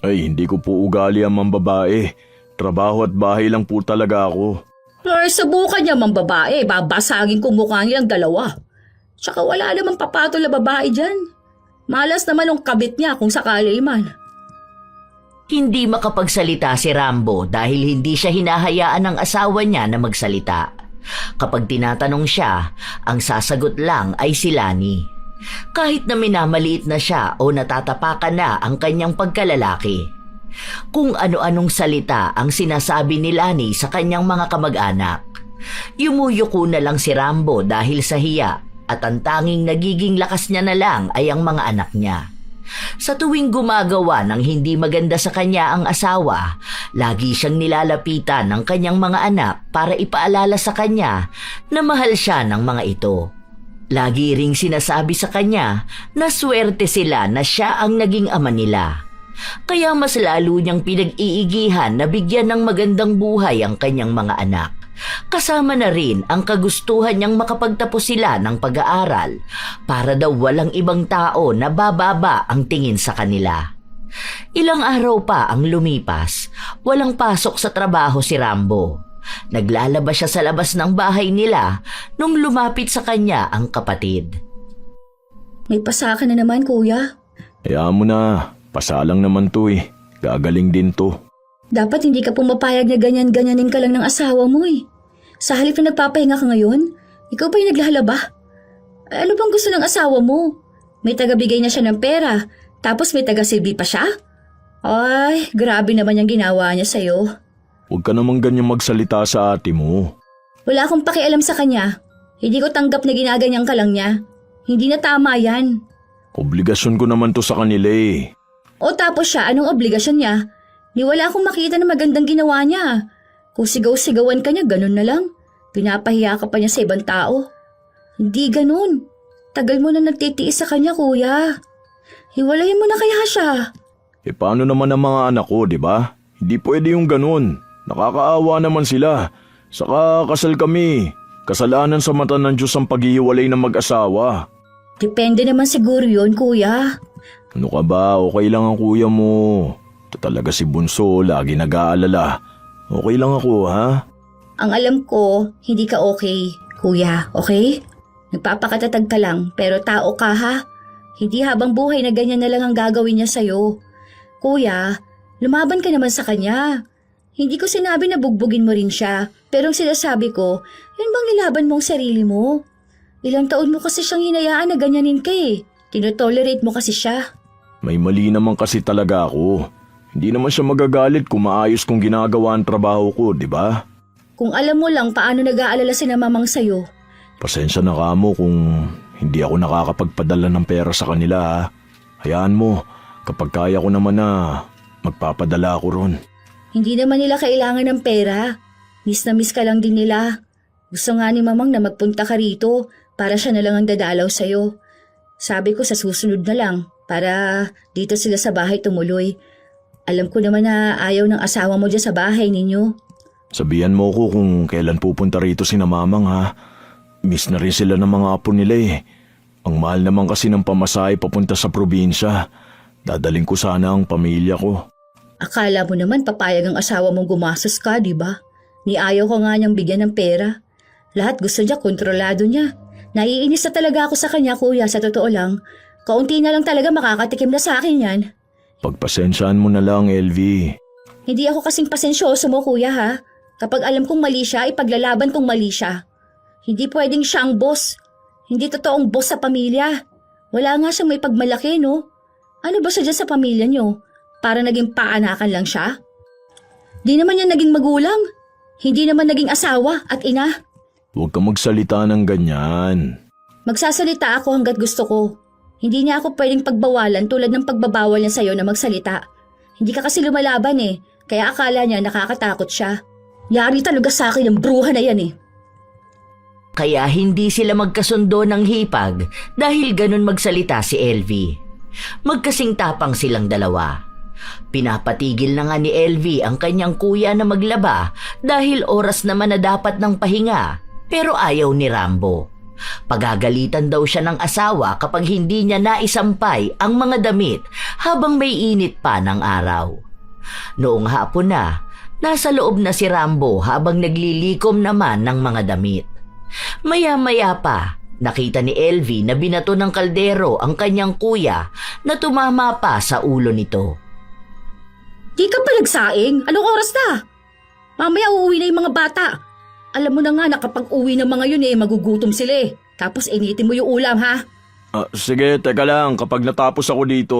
Ay, hindi ko po ugali ang mambabae. Trabaho at bahay lang po talaga ako. Ay, subukan niya mang babae. Babasagin ko mukha nilang dalawa. Tsaka wala namang papatol na babae dyan. Malas naman ang kabit niya kung sakali man. Hindi makapagsalita si Rambo dahil hindi siya hinahayaan ng asawa niya na magsalita. Kapag tinatanong siya, ang sasagot lang ay si Lani. Kahit na minamaliit na siya o natatapakan na ang kanyang pagkalalaki. Kung ano-anong salita ang sinasabi ni Lani sa kanyang mga kamag-anak. Yumuyuko na lang si Rambo dahil sa hiya at ang tanging nagiging lakas niya na lang ay ang mga anak niya. Sa tuwing gumagawa ng hindi maganda sa kanya ang asawa, lagi siyang nilalapitan ng kanyang mga anak para ipaalala sa kanya na mahal siya ng mga ito. Lagi ring sinasabi sa kanya na swerte sila na siya ang naging ama nila. Kaya mas lalo niyang pinag-iigihan na bigyan ng magandang buhay ang kanyang mga anak. Kasama na rin ang kagustuhan niyang makapagtapos sila ng pag-aaral para daw walang ibang tao na bababa ang tingin sa kanila. Ilang araw pa ang lumipas, walang pasok sa trabaho si Rambo. Naglalaba siya sa labas ng bahay nila nung lumapit sa kanya ang kapatid. May pasaka na naman, kuya. Hayaan mo na, pasalang naman to eh. Gagaling din to. Dapat hindi ka pumapayag na ganyan-ganyanin ka lang ng asawa mo eh. Sa halip na nagpapahinga ka ngayon, ikaw ba yung naglalaba? Ano bang gusto ng asawa mo? May tagabigay na siya ng pera, tapos may taga-silbi pa siya? Ay, grabe naman yung ginawa niya sa'yo. Huwag ka namang ganyan magsalita sa ate mo. Wala akong pakialam sa kanya. Hindi ko tanggap na ginaganyan ka lang niya. Hindi na tama yan. Obligasyon ko naman to sa kanila eh. O tapos siya, anong obligasyon niya? Ni wala akong makita na magandang ginawa niya. Kung sigaw-sigawan ka niya, ganun na lang. Pinapahiya ka pa niya sa ibang tao. Hindi ganun. Tagal mo na nagtitiis sa kanya, kuya. Hiwalayan mo na kaya siya. Eh paano naman ang mga anak ko, di ba? Hindi pwede yung ganun. Nakakaawa naman sila. Saka kasal kami. Kasalanan sa mata ng Diyos ang paghihiwalay ng mag-asawa. Depende naman siguro yun, kuya. Ano ka ba? Okay lang ang kuya mo. Ito talaga si Bunso, lagi nag-aalala. Okay lang ako, ha? Ang alam ko, hindi ka okay, kuya, okay? Nagpapakatatag ka lang, pero tao ka ha? Hindi habang buhay na ganyan na lang ang gagawin niya sa'yo. Kuya, lumaban ka naman sa kanya. Hindi ko sinabi na bugbugin mo rin siya, pero ang sinasabi ko, yun bang nilaban mo ang sarili mo? Ilang taon mo kasi siyang hinayaan na ganyanin ka eh. Tinotolerate mo kasi siya. May mali naman kasi talaga ako. Hindi naman siya magagalit kung maayos kong ginagawa ang trabaho ko, di ba? Kung alam mo lang paano nag-aalala si na mamang sa'yo. Pasensya na ka mo kung hindi ako nakakapagpadala ng pera sa kanila, ha? Hayaan mo, kapag kaya ko naman na magpapadala ako ron. Hindi naman nila kailangan ng pera. Miss na miss ka lang din nila. Gusto nga ni mamang na magpunta ka rito para siya na lang ang dadalaw sa'yo. Sabi ko sa susunod na lang para dito sila sa bahay tumuloy. Alam ko naman na ayaw ng asawa mo dyan sa bahay ninyo. Sabihan mo ko kung kailan pupunta rito si na mamang, ha? Miss na rin sila ng mga apo nila eh. Ang mahal naman kasi ng pamasahe papunta sa probinsya. Dadaling ko sana ang pamilya ko. Akala mo naman papayag ang asawa mong gumastos ka, di ba? Ni ayaw ko nga niyang bigyan ng pera. Lahat gusto niya, kontrolado niya. Naiinis na talaga ako sa kanya, kuya, sa totoo lang. Kaunti na lang talaga makakatikim na sa akin yan. Pagpasensyaan mo na lang, LV. Hindi ako kasing pasensyoso mo, kuya, ha? Kapag alam kong mali siya, ipaglalaban kong mali siya. Hindi pwedeng siya ang boss. Hindi totoong boss sa pamilya. Wala nga siyang may pagmalaki, no? Ano ba siya dyan sa pamilya niyo? Para naging paanakan lang siya? Di naman yan naging magulang. Hindi naman naging asawa at ina. Huwag ka magsalita ng ganyan. Magsasalita ako hanggat gusto ko. Hindi niya ako pwedeng pagbawalan tulad ng pagbabawal niya sa'yo na magsalita. Hindi ka kasi lumalaban eh, kaya akala niya nakakatakot siya. Yari talaga sa akin ang bruha na yan eh. Kaya hindi sila magkasundo ng hipag dahil ganun magsalita si LV. Magkasing tapang silang dalawa. Pinapatigil na nga ni LV ang kanyang kuya na maglaba dahil oras naman na dapat ng pahinga, pero ayaw ni Rambo. Pagagalitan daw siya ng asawa kapag hindi niya naisampay ang mga damit habang may init pa ng araw. Noong hapon na, nasa loob na si Rambo habang naglilikom naman ng mga damit. Maya-maya pa, nakita ni LV na binato ng kaldero ang kanyang kuya na tumama pa sa ulo nito. Di ka pa nagsaing? Anong oras na? Mamaya uuwi na yung mga bata. Alam mo na nga na kapag uwi ng mga yun magugutom sila eh. Tapos initin mo yung ulam ha? Sige, teka lang kapag natapos ako dito.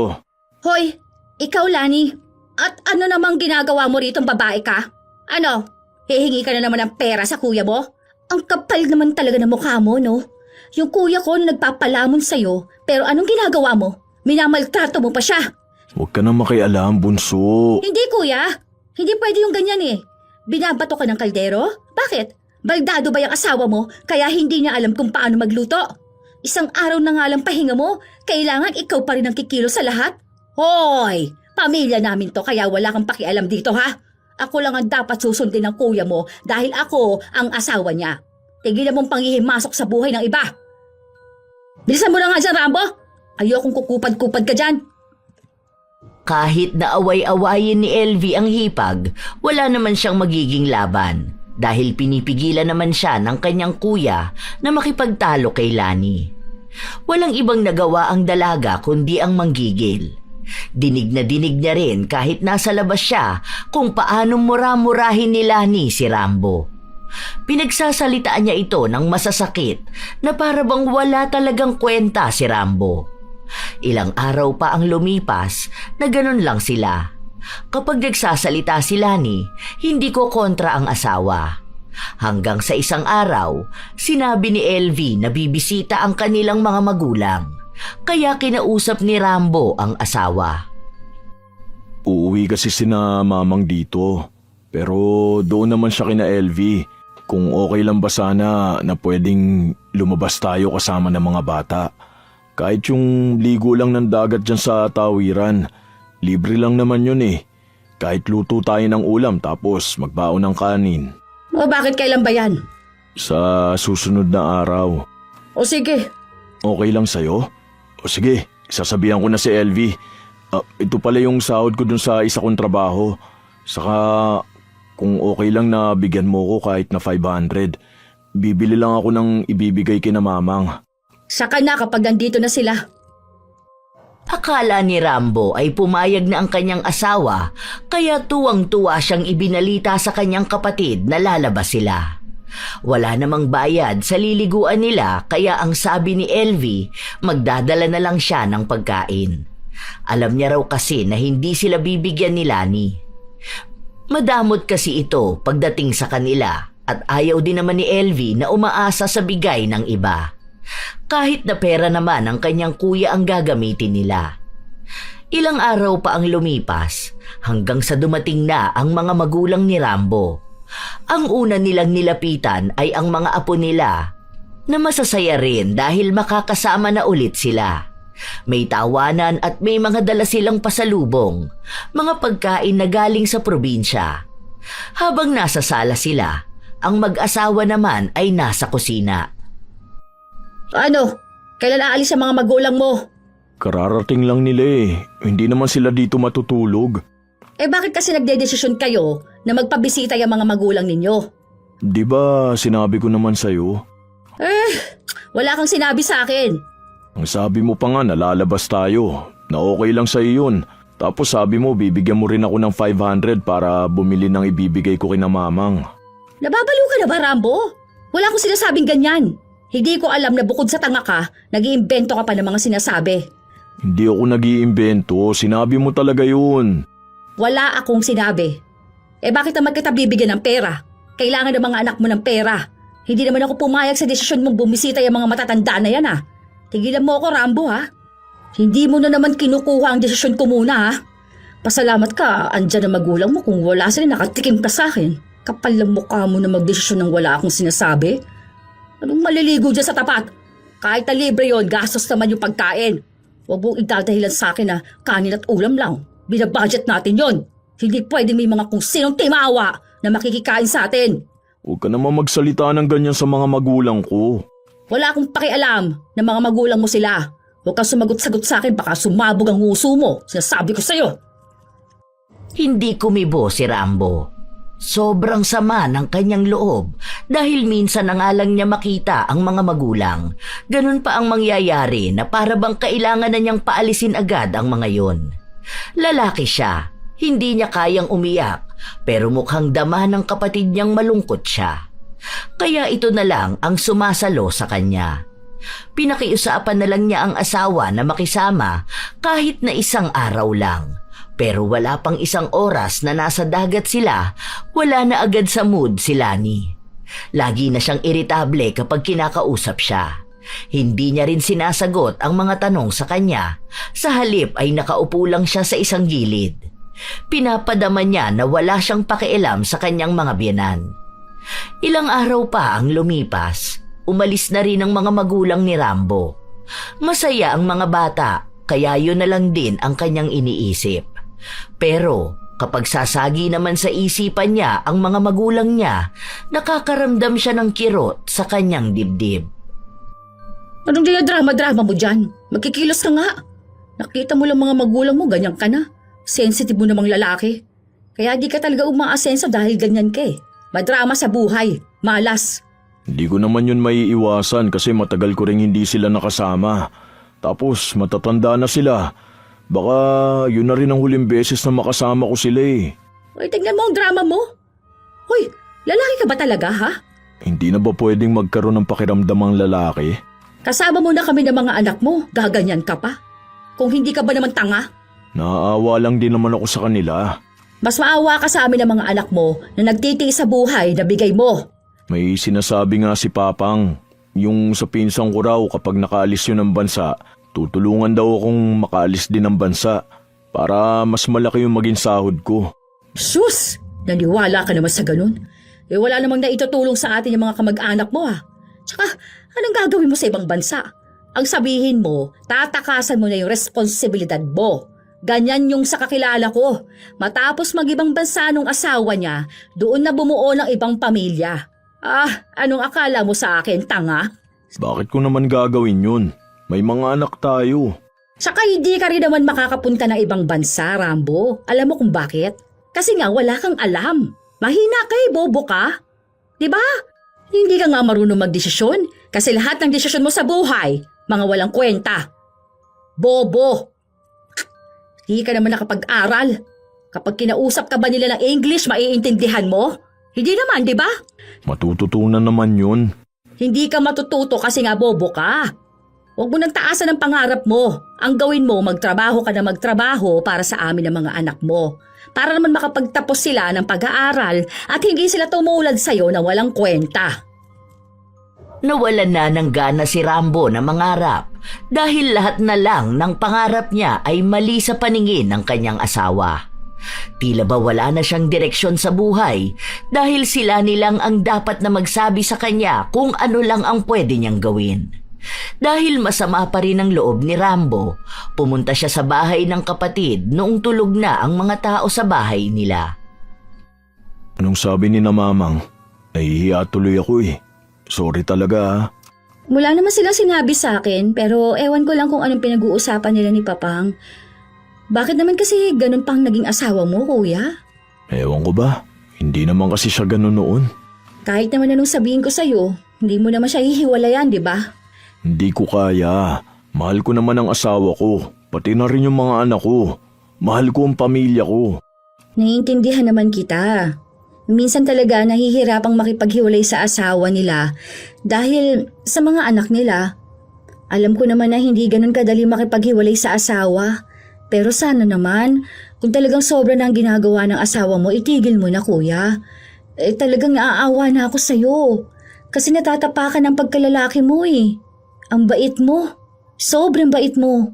Hoy, ikaw Lani. At ano namang ginagawa mo rito babae ka? Ano? Hihingi ka na naman ng pera sa kuya mo? Ang kapal naman talaga ng mukha mo, no? Yung kuya ko nagpapalamon sa'yo, pero anong ginagawa mo? Minamaltrato mo pa siya. Huwag ka na makialam, Bunso. Hindi kuya, hindi pwede yung ganyan eh. Binabato ka ng kaldero? Bakit? Baldado ba yung asawa mo kaya hindi niya alam kung paano magluto? Isang araw na nga lang pahinga mo, kailangan ikaw pa rin ang kikilo sa lahat? Hoy! Pamilya namin to kaya wala kang pakialam dito ha? Ako lang ang dapat susundin ng kuya mo dahil ako ang asawa niya. Tigilan mong panghihimasok sa buhay ng iba. Bilisan mo na nga dyan, Rambo! Ayokong kukupad-kupad ka dyan. Kahit na away-awayin ni LV ang hipag, wala naman siyang magiging laban dahil pinipigilan naman siya ng kanyang kuya na makipagtalo kay Lani. Walang ibang nagawa ang dalaga kundi ang manggigil. Dinig na dinig niya rin kahit nasa labas siya kung paano mura-murahin ni Lani si Rambo. Pinagsasalitaan niya ito ng masasakit na para bang wala talagang kwenta si Rambo. Ilang araw pa ang lumipas na ganun lang sila. Kapag nagsasalita si Lani, hindi ko kontra ang asawa. Hanggang sa isang araw, sinabi ni LV na bibisita ang kanilang mga magulang. Kaya kinausap ni Rambo ang asawa. Uuwi kasi sina mamang dito. Pero doon naman siya kina LV. Kung okay lang ba sana na pwedeng lumabas tayo kasama ng mga bata. Kahit yung ligo lang ng dagat dyan sa tawiran. Libre lang naman yun eh. Kahit luto tayo ng ulam tapos magbaon ng kanin. O bakit kailan ba yan? Sa susunod na araw. O sige, Okay lang sa'yo? O sige, sasabihan ko na si LV. Ito pala yung sahod ko dun sa isa kong trabaho. Saka kung okay lang na bigyan mo ko kahit na 500, bibili lang ako ng ibibigay kina mamang. saka na kapag nandito na sila. Akala ni Rambo ay pumayag na ang kanyang asawa kaya tuwang-tuwa siyang ibinalita sa kanyang kapatid na lalabas sila. Wala namang bayad sa liliguan nila kaya ang sabi ni LV, magdadala na lang siya ng pagkain. Alam niya raw kasi na hindi sila bibigyan ni Lani. Madamot kasi ito pagdating sa kanila at ayaw din naman ni LV na umaasa sa bigay ng iba. Kahit na pera naman ang kanyang kuya ang gagamitin nila. Ilang araw pa ang lumipas hanggang sa dumating na ang mga magulang ni Rambo. Ang una nilang nilapitan ay ang mga apo nila na masasaya rin dahil makakasama na ulit sila. May tawanan at may mga dala silang pasalubong, mga pagkain na galing sa probinsya. Habang nasa sala sila, ang mag-asawa naman ay nasa kusina. Ano? Kailan aalis ang mga magulang mo? Kararating lang nila eh. Hindi naman sila dito matutulog. Bakit kasi nagdedesisyon kayo na magpabisita yung mga magulang ninyo? Di ba sinabi ko naman sa'yo? Wala kang sinabi sa akin. Ang sabi mo pa nga nalalabas tayo. Na okay lang sa'yo yun. Tapos sabi mo bibigyan mo rin ako ng 500 para bumili ng ibibigay ko kina mamang. Nababaliw ka na ba, Rambo? Wala akong sinasabing ganyan. Hindi ko alam na bukod sa tanga ka, nag-iimbento ka pa ng mga sinasabi. Hindi ako nag-iimbento. Sinabi mo talaga yun. Wala akong sinabi. Bakit naman kita bibigyan ng pera? Kailangan ng mga anak mo ng pera. Hindi naman ako pumayag sa desisyon mong bumisita yung mga matatanda na yan Tigilan mo ako, Rambo Hindi mo na naman kinukuha ang desisyon ko muna Pasalamat ka, andyan ang magulang mo kung wala sila nakatikim ka sa akin. Kapal lang mukha mo na magdesisyon ng wala akong sinasabi. Anong maliligo dyan sa tapat? Kahit na libre yon, gastos naman yung pagkain. Huwag mong idadahilan sa akin na kanin at ulam lang. Binabudget natin yon. Hindi pwedeng may mga kung sinong timawa na makikikain sa atin. Huwag ka naman magsalita ng ganyan sa mga magulang ko. Wala akong pakialam na mga magulang mo sila. Huwag kang sumagot-sagot sa akin, baka sumabog ang nguso mo. Sinasabi ko sa'yo. Hindi kumibo si Rambo. Sobrang sama ng kanyang loob dahil minsan na nga lang niya makita ang mga magulang. Ganun pa ang mangyayari na para bang kailangan na niyang paalisin agad ang mga yon. Lalaki siya, hindi niya kayang umiyak pero mukhang dama ng kapatid niyang malungkot siya. Kaya ito na lang ang sumasalo sa kanya. Pinakiusapan na lang niya ang asawa na makisama kahit na isang araw lang. Pero wala pang isang oras na nasa dagat sila, wala na agad sa mood si Lani. Lagi na siyang iritable kapag kinakausap siya. Hindi niya rin sinasagot ang mga tanong sa kanya. Sa halip ay nakaupo lang siya sa isang gilid. Pinapadama niya na wala siyang pakialam sa kanyang mga biyenan. Ilang araw pa ang lumipas, umalis na rin ang mga magulang ni Rambo. Masaya ang mga bata, kaya yun na lang din ang kanyang iniisip. Pero kapag sasagi naman sa isipan niya ang mga magulang niya, nakakaramdam siya ng kirot sa kanyang dibdib. Anong drama-drama mo dyan? Magkikilos ka nga. Nakita mo lang mga magulang mo, ganyan ka na. Sensitive mo namang lalaki. Kaya di ka talaga umaasenso dahil ganyan ka eh. Madrama sa buhay. Malas. Hindi ko naman yun maiiwasan kasi matagal ko rin hindi sila nakasama. Tapos matatanda na sila. Baka yun na rin ang huling beses na makasama ko sila eh. Uy, tingnan mo ang drama mo. Hoy, lalaki ka ba talaga ha? Hindi na ba pwedeng magkaroon ng pakiramdam ang lalaki? Kasama mo na kami ng mga anak mo. Gaganyan ka pa. Kung hindi ka ba naman tanga? Naaawa lang din naman ako sa kanila. Mas maawa ka sa amin ng mga anak mo na nagtitiis sa buhay na bigay mo. May sinasabi nga si Papang, yung sa pinsang ko raw kapag nakaalis yun ng bansa, tutulungan daw akong makaalis din ng bansa para mas malaki yung maging sahod ko. Sus! Naniwala ka naman sa ganun. Eh wala namang naitutulong sa atin yung mga kamag-anak mo ha. Tsaka, anong gagawin mo sa ibang bansa? Ang sabihin mo, tatakasan mo na yung responsibilidad mo. Ganyan yung sa kakilala ko. Matapos mag-ibang bansa nung asawa niya, doon na bumuo ng ibang pamilya. Ah, anong akala mo sa akin, tanga? Bakit ko naman gagawin yun? May mga anak tayo. Tsaka hindi ka rin naman makakapunta ng ibang bansa, Rambo. Alam mo kung bakit? Kasi nga wala kang alam. Mahina ka eh, bobo ka. Diba? Hindi ka nga marunong magdesisyon kasi lahat ng desisyon mo sa buhay, mga walang kwenta. Bobo! Hindi ka naman nakapag-aral. Kapag kinausap ka ba nila ng English, maiintindihan mo? Hindi naman, di ba? Matututunan naman yun. Hindi ka matututo kasi nga bobo ka. Huwag mo nang taasan ang pangarap mo. Ang gawin mo, magtrabaho ka na magtrabaho para sa amin ng mga anak mo. Para naman makapagtapos sila ng pag-aaral at hindi sila tumulad sa'yo na walang kwenta. Nawalan na ng gana si Rambo na mangarap dahil lahat na lang ng pangarap niya ay mali sa paningin ng kanyang asawa. Tila ba wala na siyang direksyon sa buhay dahil sila nilang ang dapat na magsabi sa kanya kung ano lang ang pwede niyang gawin. Dahil masama pa rin ang loob ni Rambo, pumunta siya sa bahay ng kapatid noong tulog na ang mga tao sa bahay nila. Anong sabi ni na Mamang? Nahihiya tuloy ako eh. Sorry talaga ha. Wala naman silang sinabi sa akin pero ewan ko lang kung anong pinag-uusapan nila ni Papang. Bakit naman kasi ganun pang naging asawa mo, kuya? Ewan ko ba? Hindi naman kasi siya ganun noon. Kahit naman anong sabihin ko sa'yo, hindi mo naman siya hihiwalayan, di ba? Hindi ko kaya. Mahal ko naman ang asawa ko. Pati na rin yung mga anak ko. Mahal ko ang pamilya ko. Naiintindihan naman kita. Minsan talaga nahihirapang makipaghiwalay sa asawa nila dahil sa mga anak nila. Alam ko naman na hindi ganun kadali makipaghiwalay sa asawa. Pero sana naman, kung talagang sobra na ang ginagawa ng asawa mo, itigil mo na kuya. Talagang naaawa na ako sa'yo. Kasi natatapakan ang pagkalalaki mo eh. Ang bait mo. Sobrang bait mo.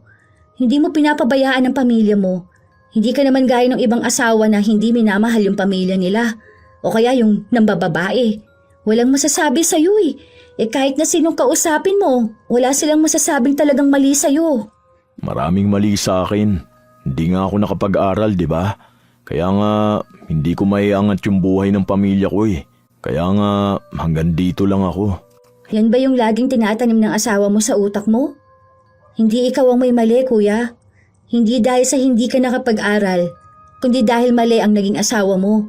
Hindi mo pinapabayaan ang pamilya mo. Hindi ka naman gaya ng ibang asawa na hindi minamahal yung pamilya nila. O kaya yung nambababae. Walang masasabi sa'yo eh. Kahit na sinong kausapin mo, wala silang masasabing talagang mali sa'yo. Maraming mali sa akin. Hindi nga ako nakapag-aral, di ba? Kaya nga, hindi ko maiangat yung buhay ng pamilya ko eh. Kaya nga, hanggang dito lang ako. Yan ba yung laging tinatanim ng asawa mo sa utak mo? Hindi ikaw ang may mali, kuya. Hindi dahil sa hindi ka nakapag-aral, kundi dahil mali ang naging asawa mo.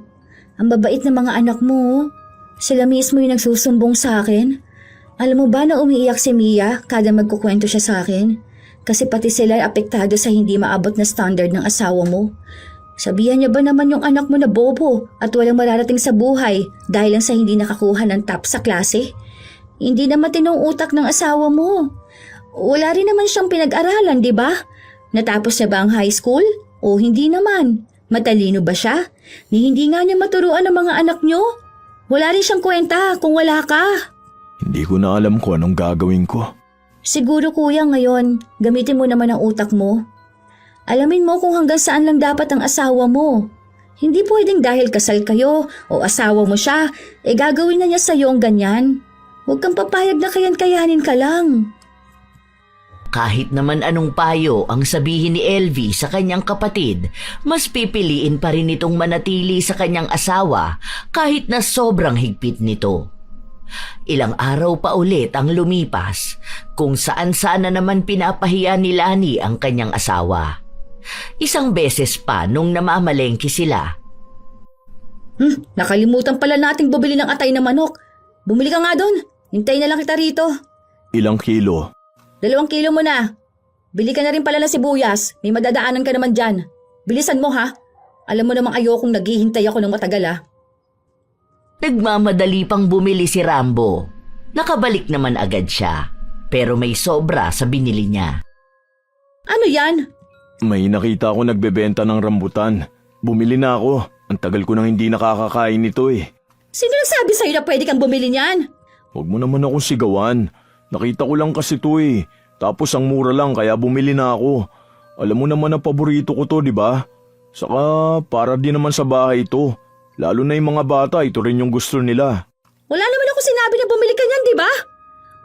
Ang babait ng mga anak mo, sila mismo yung nagsusumbong sa akin. Alam mo ba na umiiyak si Mia kada magkukwento siya sa akin? Kasi pati sila ay apektado sa hindi maabot na standard ng asawa mo. Sabihan niya ba naman yung anak mo na bobo at walang mararating sa buhay dahil lang sa hindi nakakuha ng top sa klase? Hindi naman tinong utak ng asawa mo. Wala rin naman siyang pinag-aralan, di ba? Natapos niya ba ang high school? O hindi naman? Matalino ba siya? Ni hindi nga niya maturuan ng mga anak niyo? Wala rin siyang kwenta kung wala ka. Hindi ko na alam kung anong gagawin ko. Siguro kuya ngayon, gamitin mo naman ang utak mo. Alamin mo kung hanggang saan lang dapat ang asawa mo. Hindi pwedeng dahil kasal kayo o asawa mo siya, gagawin na niya sa'yo ang ganyan. Huwag kang papayag na kayanin ka lang. Kahit naman anong payo ang sabihin ni Elvie sa kanyang kapatid, mas pipiliin pa rin itong manatili sa kanyang asawa kahit na sobrang higpit nito. Ilang araw pa ulit ang lumipas kung saan-saan na naman pinapahiya ni Lani ang kanyang asawa. Isang beses pa nung namamalengke sila. Nakalimutan pala nating bumili ng atay na manok. Bumili ka nga doon. Hintayin na lang kita rito. Ilang kilo? 2 kilo mo na. Bili ka na rin pala ng sibuyas. May madadaanan ka naman dyan. Bilisan mo ha. Alam mo namang ayokong naghihintay ako ng matagal ha. Nagmamadali pang bumili si Rambo. Nakabalik naman agad siya, pero may sobra sa binili niya. Ano yan? May nakita ako nagbebenta ng rambutan. Bumili na ako. Ang tagal ko nang hindi nakakakain nito eh. Sino nagsabi sa'yo na pwede kang bumili niyan? Huwag mo naman akong sigawan. Nakita ko lang kasi to eh. Tapos ang mura lang kaya bumili na ako. Alam mo naman na paborito ko to, di ba? Saka para din naman sa bahay ito. Lalo na yung mga bata, ito rin yung gusto nila. Wala naman ako sinabi na bumili ka niyan, di ba?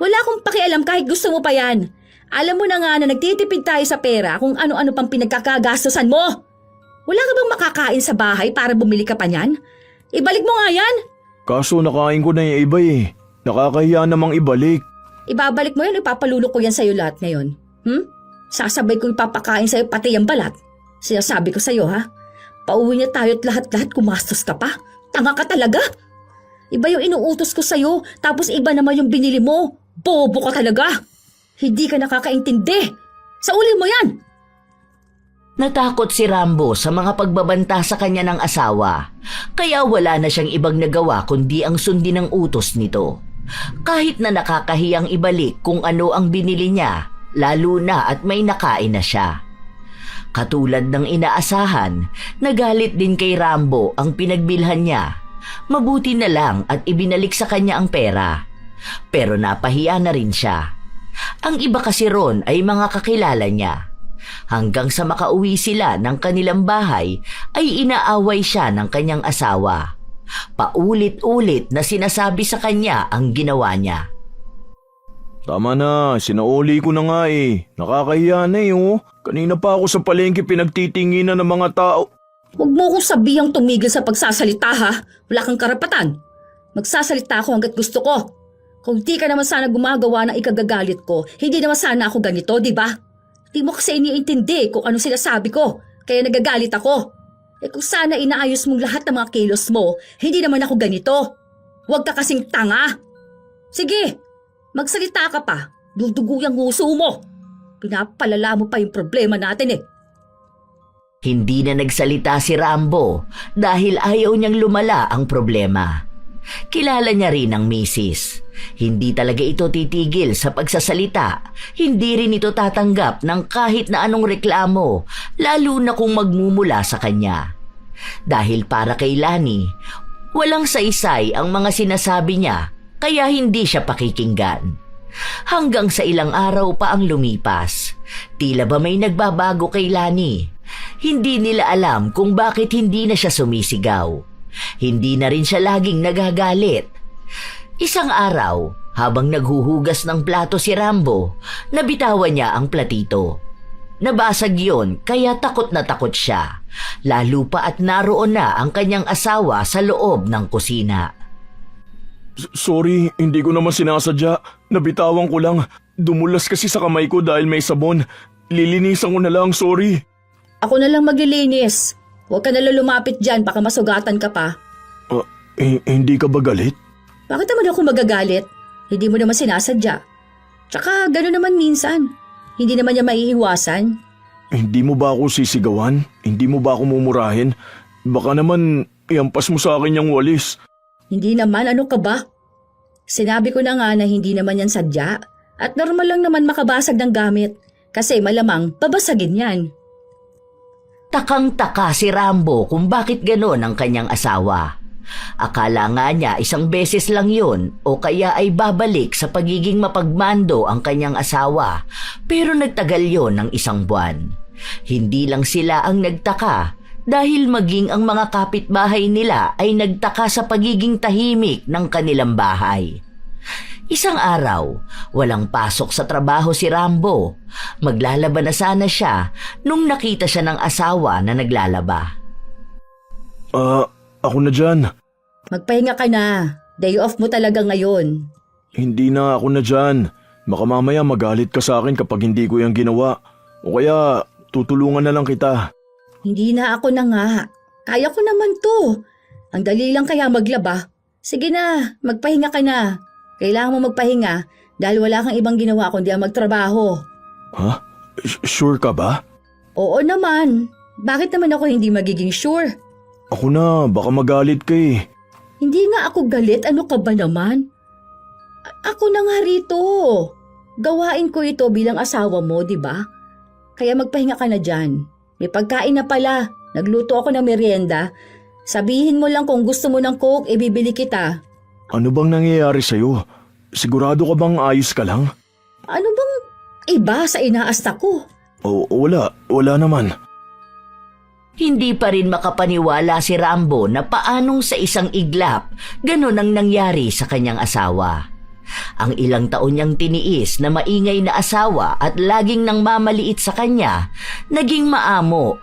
Wala akong pakialam kahit gusto mo pa yan. Alam mo na nga na nagtitipid tayo sa pera kung ano-ano pang pinagkakagastosan mo. Wala ka bang makakain sa bahay para bumili ka pa niyan? Ibalik mo nga yan. Kaso nakain ko na yung iba eh. Nakakahiya namang ibalik. Ibabalik mo yan, ipapalulok ko yan sa'yo lahat ngayon. Sasabay kong ipapakain sa'yo pati yung balat. Sinasabi ko sa'yo ha. Pauwi niya tayo at lahat-lahat kumastos ka pa. Tanga ka talaga. Iba yung inuutos ko sa'yo, tapos iba naman yung binili mo. Bobo ka talaga. Hindi ka nakakaintindi. Sa uli mo yan. Natakot si Rambo sa mga pagbabanta sa kanya ng asawa, kaya wala na siyang ibang nagawa kundi ang sundin ang utos nito. Kahit na nakakahiyang ibalik kung ano ang binili niya, lalo na at may nakain na siya. Katulad ng inaasahan, nagalit din kay Rambo ang pinagbilhan niya. Mabuti na lang at ibinalik sa kanya ang pera. Pero napahiya na rin siya. Ang iba kasi ron ay mga kakilala niya. Hanggang sa makauwi sila ng kanilang bahay ay inaaway siya ng kanyang asawa. Paulit-ulit na sinasabi sa kanya ang ginawa niya. Tama na, sinauli ko na nga eh. Nakakahiya na eh oh. Kanina pa ako sa palengke pinagtitinginan ng mga tao. Huwag mo akong sabihang tumigil sa pagsasalita ha. Wala kang karapatan. Magsasalita ako hanggat gusto ko. Kung di ka naman sana gumagawa ng ikagagalit ko, hindi naman sana ako ganito, di ba? Di mo kasi iniintindi kung ano sinasabi ko, kaya nagagalit ako. Kung sana inaayos mong lahat ng mga kilos mo, hindi naman ako ganito. Huwag ka kasing tanga. Sige, magsalita ka pa. Dudugo yung nguso mo. Pinapalala mo pa yung problema natin eh. Hindi na nagsalita si Rambo dahil ayaw niyang lumala ang problema. Kilala niya rin ang misis. Hindi talaga ito titigil sa pagsasalita. Hindi rin ito tatanggap ng kahit na anong reklamo, lalo na kung magmumula sa kanya. Dahil para kay Lani, walang saysay ang mga sinasabi niya, kaya hindi siya pakikinggan. Hanggang sa ilang araw pa ang lumipas, tila ba may nagbabago kay Lani. Hindi nila alam kung bakit hindi na siya sumisigaw. Hindi na rin siya laging nagagalit. Isang araw, habang naghuhugas ng plato si Rambo, nabitawan niya ang platito. Nabasag yon kaya takot na takot siya, lalo pa at naroon na ang kanyang asawa sa loob ng kusina. Sorry, hindi ko naman sinasadya. Nabitawan ko lang. Dumulas kasi sa kamay ko dahil may sabon. Lilinisan ko na lang, sorry. Ako na lang maglilinis. Huwag ka nalang lumapit dyan, baka masugatan ka pa. Hindi ka ba galit? Bakit naman ako magagalit? Hindi mo naman sinasadya. Tsaka gano'n naman minsan. Hindi naman niya maiiwasan. Hindi mo ba ako sisigawan? Hindi mo ba ako mumurahin? Baka naman iampas mo sa akin yung walis. Hindi naman, ano ka ba? Sinabi ko na nga na hindi naman yan sadya. At normal lang naman makabasag ng gamit. Kasi malamang babasagin yan. Takang-taka si Rambo kung bakit gano'n ang kanyang asawa. Akala nga niya isang beses lang yun o kaya ay babalik sa pagiging mapagmando ang kanyang asawa, pero nagtagal yon ng 1 buwan. Hindi lang sila ang nagtaka dahil maging ang mga kapitbahay nila ay nagtaka sa pagiging tahimik ng kanilang bahay. Isang araw, walang pasok sa trabaho si Rambo. Maglalaba na sana siya nung nakita siya ng asawa na naglalaba. Ako na dyan. Magpahinga ka na. Day off mo talaga ngayon. Hindi na ako na dyan. Baka mamaya magalit ka sa akin kapag hindi ko yung ginawa. O kaya tutulungan na lang kita. Hindi na ako na nga. Kaya ko naman to. Ang dali lang kaya maglaba. Sige na, magpahinga ka na. Kailangan mo magpahinga dahil wala kang ibang ginawa kundi ang magtrabaho. Ha? Sure ka ba? Oo naman. Bakit naman ako hindi magiging sure? Ako na, baka magalit ka eh. Hindi nga ako galit. Ano ka ba naman? Ako na nga rito. Gawain ko ito bilang asawa mo, di ba? Kaya magpahinga ka na dyan. May pagkain na pala. Nagluto ako ng merienda. Sabihin mo lang kung gusto mo ng Coke, ibibili kita. Ano bang nangyayari sa'yo? Sigurado ka bang ayos ka lang? Ano bang iba sa inaasta ko? O wala naman. Hindi pa rin makapaniwala si Rambo na paanong sa isang iglap, ganun ang nangyari sa kanyang asawa. Ang ilang taon niyang tiniis na maingay na asawa at laging nang mamaliit sa kanya, naging maamo.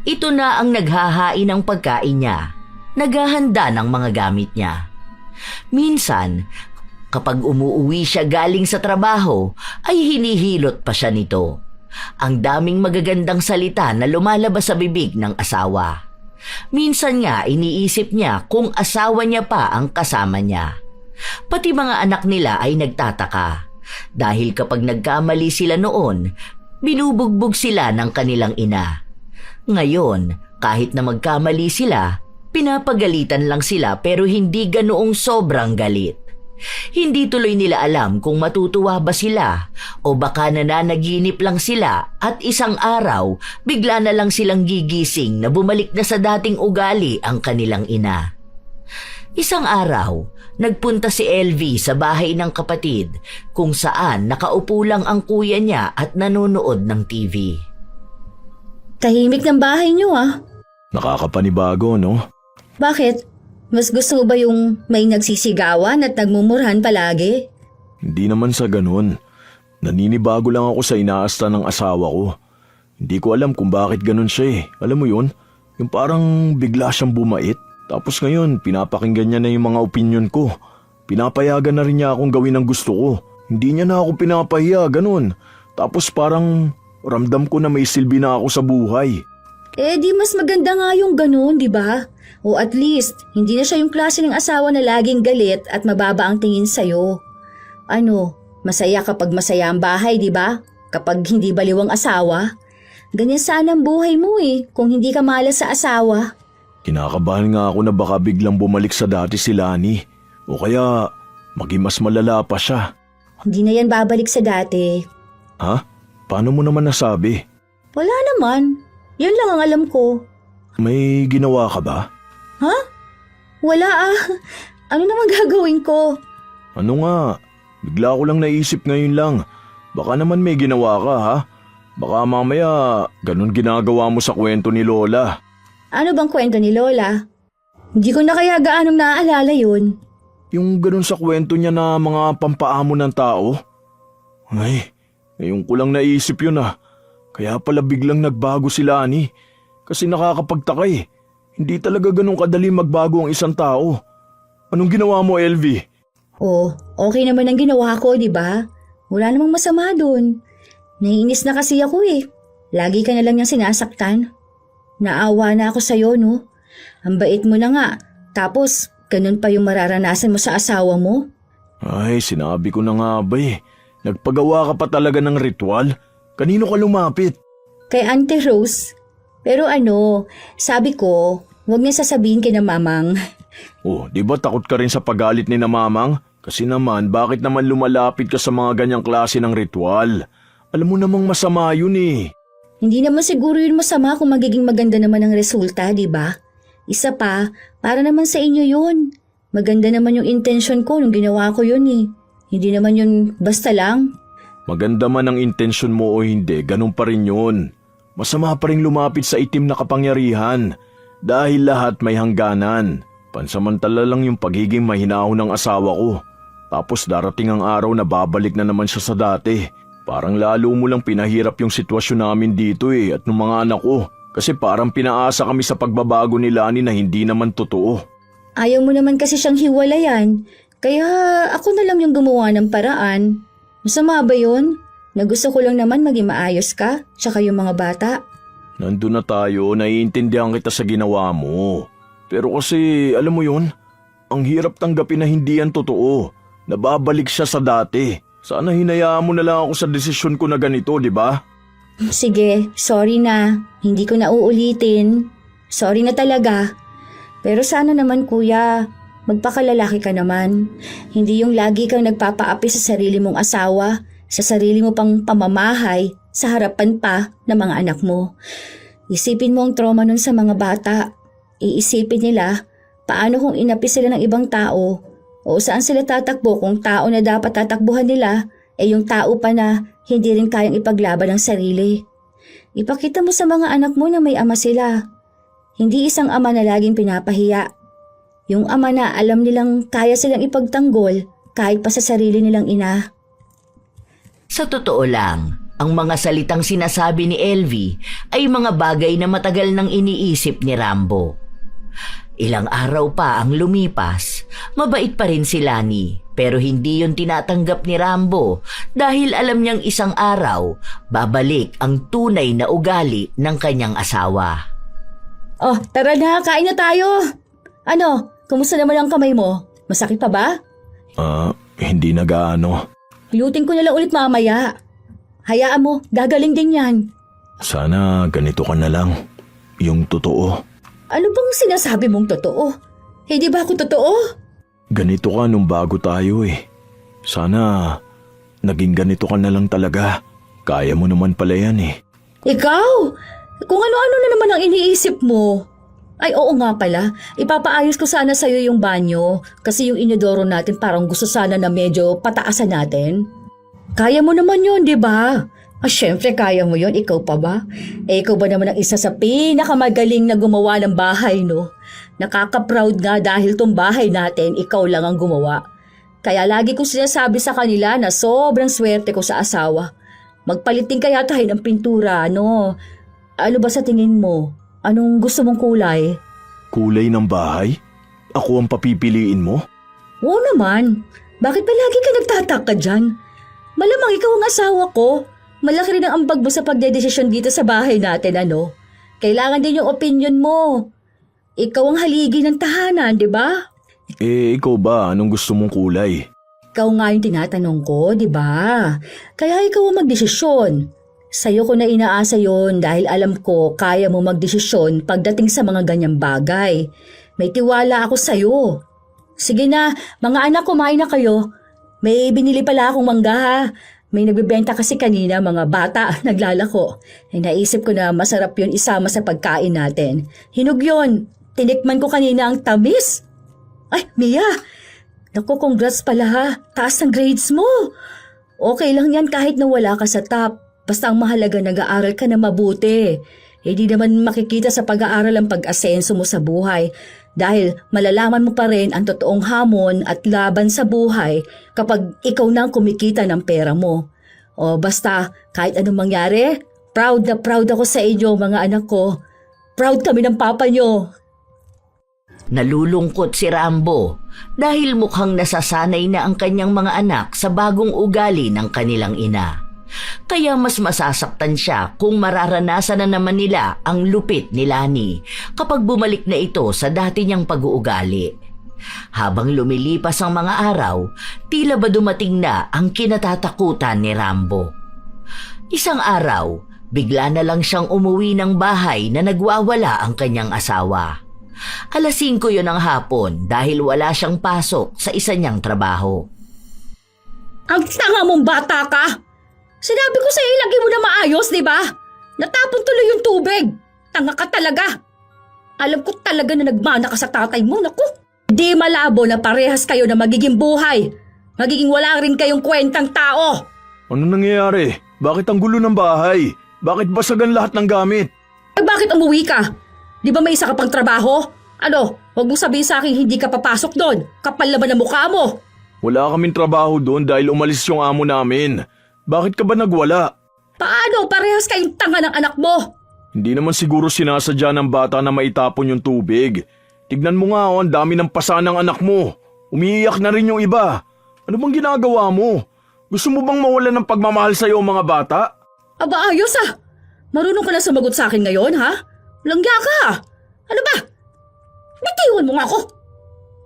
Ito na ang naghahain ng pagkain niya, naghahanda ng mga gamit niya. Minsan, kapag umuuwi siya galing sa trabaho, ay hinihilot pa siya nito. Ang daming magagandang salita na lumalabas sa bibig ng asawa. Minsan nga iniisip niya kung asawa niya pa ang kasama niya. Pati mga anak nila ay nagtataka. Dahil kapag nagkamali sila noon, binubugbog sila ng kanilang ina. Ngayon, kahit na magkamali sila, pinapagalitan lang sila pero hindi ganoong sobrang galit. Hindi tuloy nila alam kung matutuwa ba sila o baka nananaginip lang sila at isang araw bigla na lang silang gigising na bumalik na sa dating ugali ang kanilang ina. Isang araw, nagpunta si LV sa bahay ng kapatid kung saan nakaupo lang ang kuya niya at nanonood ng TV. Tahimik ng bahay niyo ah. Nakakapanibago, no? Bakit? Mas gusto mo ba yung may nagsisigawan at nagmumurahan palagi? Hindi naman sa ganun. Naninibago lang ako sa inaasta ng asawa ko. Hindi ko alam kung bakit ganun siya eh. Alam mo yun? Yung parang bigla siyang bumait. Tapos ngayon, pinapakinggan niya na yung mga opinyon ko. Pinapayagan na rin niya akong gawin ang gusto ko. Hindi niya na ako pinapahiya, ganun. Tapos parang ramdam ko na may silbi na ako sa buhay. Eh di mas maganda nga yung ganun, di ba? O at least, hindi na siya yung klase ng asawa na laging galit at mababa ang tingin sa'yo. Ano, masaya kapag masaya ang bahay, di ba? Kapag hindi baliwang asawa. Ganyan sana ang buhay mo eh, kung hindi ka malas sa asawa. Kinakabahan nga ako na baka biglang bumalik sa dati si Lani. O kaya, maging mas malala pa siya. Hindi na yan babalik sa dati. Ha? Paano mo naman nasabi? Wala naman. Yan lang ang alam ko. May ginawa ka ba? Ha? Wala ah. Ano naman gagawin ko? Ano nga? Bigla ko lang naisip ngayon lang. Baka naman may ginawa ka ha? Baka mamaya ganun ginagawa mo sa kwento ni Lola. Ano bang kwento ni Lola? Hindi ko na kaya gaanong naaalala yun. Yung ganun sa kwento niya na mga pampaamo ng tao? Ay, ngayon ko lang naisip yun ah. Kaya pala biglang nagbago si Lani. Kasi nakakapagtaka eh. Hindi talaga ganun kadali magbago ang isang tao. Anong ginawa mo, LV? Oh, okay naman ang ginawa ko, di ba? Wala namang masama dun. Naiinis na kasi ako eh. Lagi ka na lang niyang sinasaktan. Naawa na ako sa'yo, no? Ang bait mo na nga. Tapos, ganun pa yung mararanasan mo sa asawa mo? Ay, sinabi ko na nga ba eh. Nagpagawa ka pa talaga ng ritual? Kanino ka lumapit? Kay Auntie Rose. Pero ano, sabi ko, huwag niya sasabihin kina Mamang. Oh, di ba takot ka rin sa pagalit ni na Mamang? Kasi naman, bakit naman lumalapit ka sa mga ganyang klase ng ritual? Alam mo namang masama yun eh. Hindi naman siguro yun masama kung magiging maganda naman ang resulta, di ba? Isa pa, para naman sa inyo yun. Maganda naman yung intention ko nung ginawa ko yun eh. Hindi naman yun basta lang. Maganda man ang intensyon mo o hindi, ganun pa rin yun. Masama pa rin lumapit sa itim na kapangyarihan. Dahil lahat may hangganan. Pansamantala lang yung pagiging mahinahon ng asawa ko. Tapos darating ang araw na babalik na naman siya sa dati. Parang lalo mo lang pinahirap yung sitwasyon namin dito eh at ng mga anak ko. Kasi parang pinaasa kami sa pagbabago ni Lani na hindi naman totoo. Ayaw mo naman kasi siyang hiwalayan. Kaya ako na lang yung gumawa ng paraan. Masama ba yun? Na gusto ko lang naman maging maayos ka, tsaka yung mga bata. Nandun na tayo, naiintindihan kita sa ginawa mo. Pero kasi, alam mo yun, ang hirap tanggapin na hindi yan totoo. Nababalik siya sa dati. Sana hinayaan mo na lang ako sa desisyon ko na ganito, di ba? Sige, sorry na. Hindi ko na uulitin. Sorry na talaga. Pero sana naman kuya, magpakalalaki ka naman. Hindi yung lagi kang nagpapaapi sa sarili mong asawa, sa sarili mo pang pamamahay, sa harapan pa ng mga anak mo. Isipin mo ang trauma nun sa mga bata. Iisipin nila, paano kung inapi sila ng ibang tao? O saan sila tatakbo kung tao na dapat tatakbuhan nila, yung tao pa na hindi rin kayang ipaglaban ng sarili. Ipakita mo sa mga anak mo na may ama sila. Hindi isang ama na laging pinapahiya. Yung ama na alam nilang kaya silang ipagtanggol kahit pa sa sarili nilang ina. Sa totoo lang, ang mga salitang sinasabi ni Elvie ay mga bagay na matagal nang iniisip ni Rambo. Ilang araw pa ang lumipas, mabait pa rin si Lani, pero hindi yun tinatanggap ni Rambo dahil alam niyang isang araw babalik ang tunay na ugali ng kanyang asawa. Oh, tara na, kain na tayo. Ano, kumusta naman ang kamay mo? Masakit pa ba? Hindi na gaano. Lutin ko na lang ulit mamaya. Hayaan mo, gagaling din yan. Sana ganito ka na lang. Yung totoo. Ano bang sinasabi mong totoo? Hindi ba ako totoo? Ganito ka nung bago tayo eh. Sana naging ganito ka na lang talaga. Kaya mo naman pala yan eh. Ikaw? Kung ano-ano na naman ang iniisip mo. Ay oo nga pala, ipapaayos ko sana sa'yo yung banyo kasi yung inodoro natin parang gusto sana na medyo pataasan natin. Kaya mo naman yun, di ba? Syempre kaya mo yun, ikaw pa ba? Ikaw ba naman ang isa sa pinakamagaling na gumawa ng bahay, no? Nakaka-proud nga dahil tong bahay natin, ikaw lang ang gumawa. Kaya lagi kong sinasabi sa kanila na sobrang swerte ko sa asawa. Magpalit din kaya tayo ng pintura, no? Ano ba sa tingin mo? Anong gusto mong kulay? Kulay ng bahay? Ako ang papipiliin mo? Oo naman. Bakit ba lagi ka nagtataka dyan? Malamang ikaw ang asawa ko. Malaki rin ang ambag mo sa pagdedesisyon dito sa bahay natin, ano? Kailangan din yung opinion mo. Ikaw ang haligi ng tahanan, di ba? Ikaw ba? Anong gusto mong kulay? Ikaw nga yung tinatanong ko, di ba? Kaya ikaw ang magdesisyon. Sa'yo ko na inaasa yon dahil alam ko kaya mo magdesisyon pagdating sa mga ganyang bagay. May tiwala ako sa'yo. Sige na, mga anak, kumain na kayo. May binili pala akong mangga ha. May nagbibenta kasi kanina mga bata naglalako. Ay naisip ko na masarap yun isama sa pagkain natin. Hinog yun. Tinikman ko kanina ang tamis. Ay, Mia! Naku, congrats pala ha. Taas ng grades mo. Okay lang yan kahit na wala ka sa top. Basta ang mahalaga nag-aaral ka na mabuti. Hindi naman makikita sa pag-aaral ang pag-asenso mo sa buhay dahil malalaman mo pa rin ang totoong hamon at laban sa buhay kapag ikaw na ang kumikita ng pera mo. O basta kahit anong mangyari, proud na proud ako sa inyo mga anak ko. Proud kami ng papa nyo. Nalulungkot si Rambo dahil mukhang nasasanay na ang kanyang mga anak sa bagong ugali ng kanilang ina. Kaya mas masasaktan siya kung mararanasan na naman nila ang lupit ni Lani kapag bumalik na ito sa dati niyang pag-uugali. Habang lumilipas ang mga araw, tila ba dumating na ang kinatatakutan ni Rambo. Isang araw, bigla na lang siyang umuwi ng bahay na nagwawala ang kanyang asawa. 5:00 yun ng hapon dahil wala siyang pasok sa isa niyang trabaho. Ang tanga mong bata ka! Sinabi ko sa'yo, ilagay mo na maayos, di ba? Natapon tuloy yung tubig. Tanga ka talaga. Alam ko talaga na nagmana ka sa tatay mo, naku. Di malabo na parehas kayo na magiging buhay. Magiging wala rin kayong kwentang tao. Ano nangyayari? Bakit ang gulo ng bahay? Bakit basagan lahat ng gamit? Eh bakit umuwi ka? Di ba may isa ka pang trabaho? Ano, huwag mong sabihin sa akin hindi ka papasok doon. Kapal naman ang mukha mo. Wala kaming trabaho doon dahil umalis yung amo namin. Bakit ka ba nagwala? Paano? Parehas kayong tanga ng anak mo. Hindi naman siguro sinasadya ng bata na maitapon yung tubig. Tignan mo nga ang dami ng pasa ng anak mo. Umiiyak na rin yung iba. Ano bang ginagawa mo? Gusto mo bang mawala ng pagmamahal sa'yo ang mga bata? Aba, ayos ah. Marunong ka na sumagot sa akin ngayon, ha? Langya ka! Ano ba? Bitiwan mo nga ako!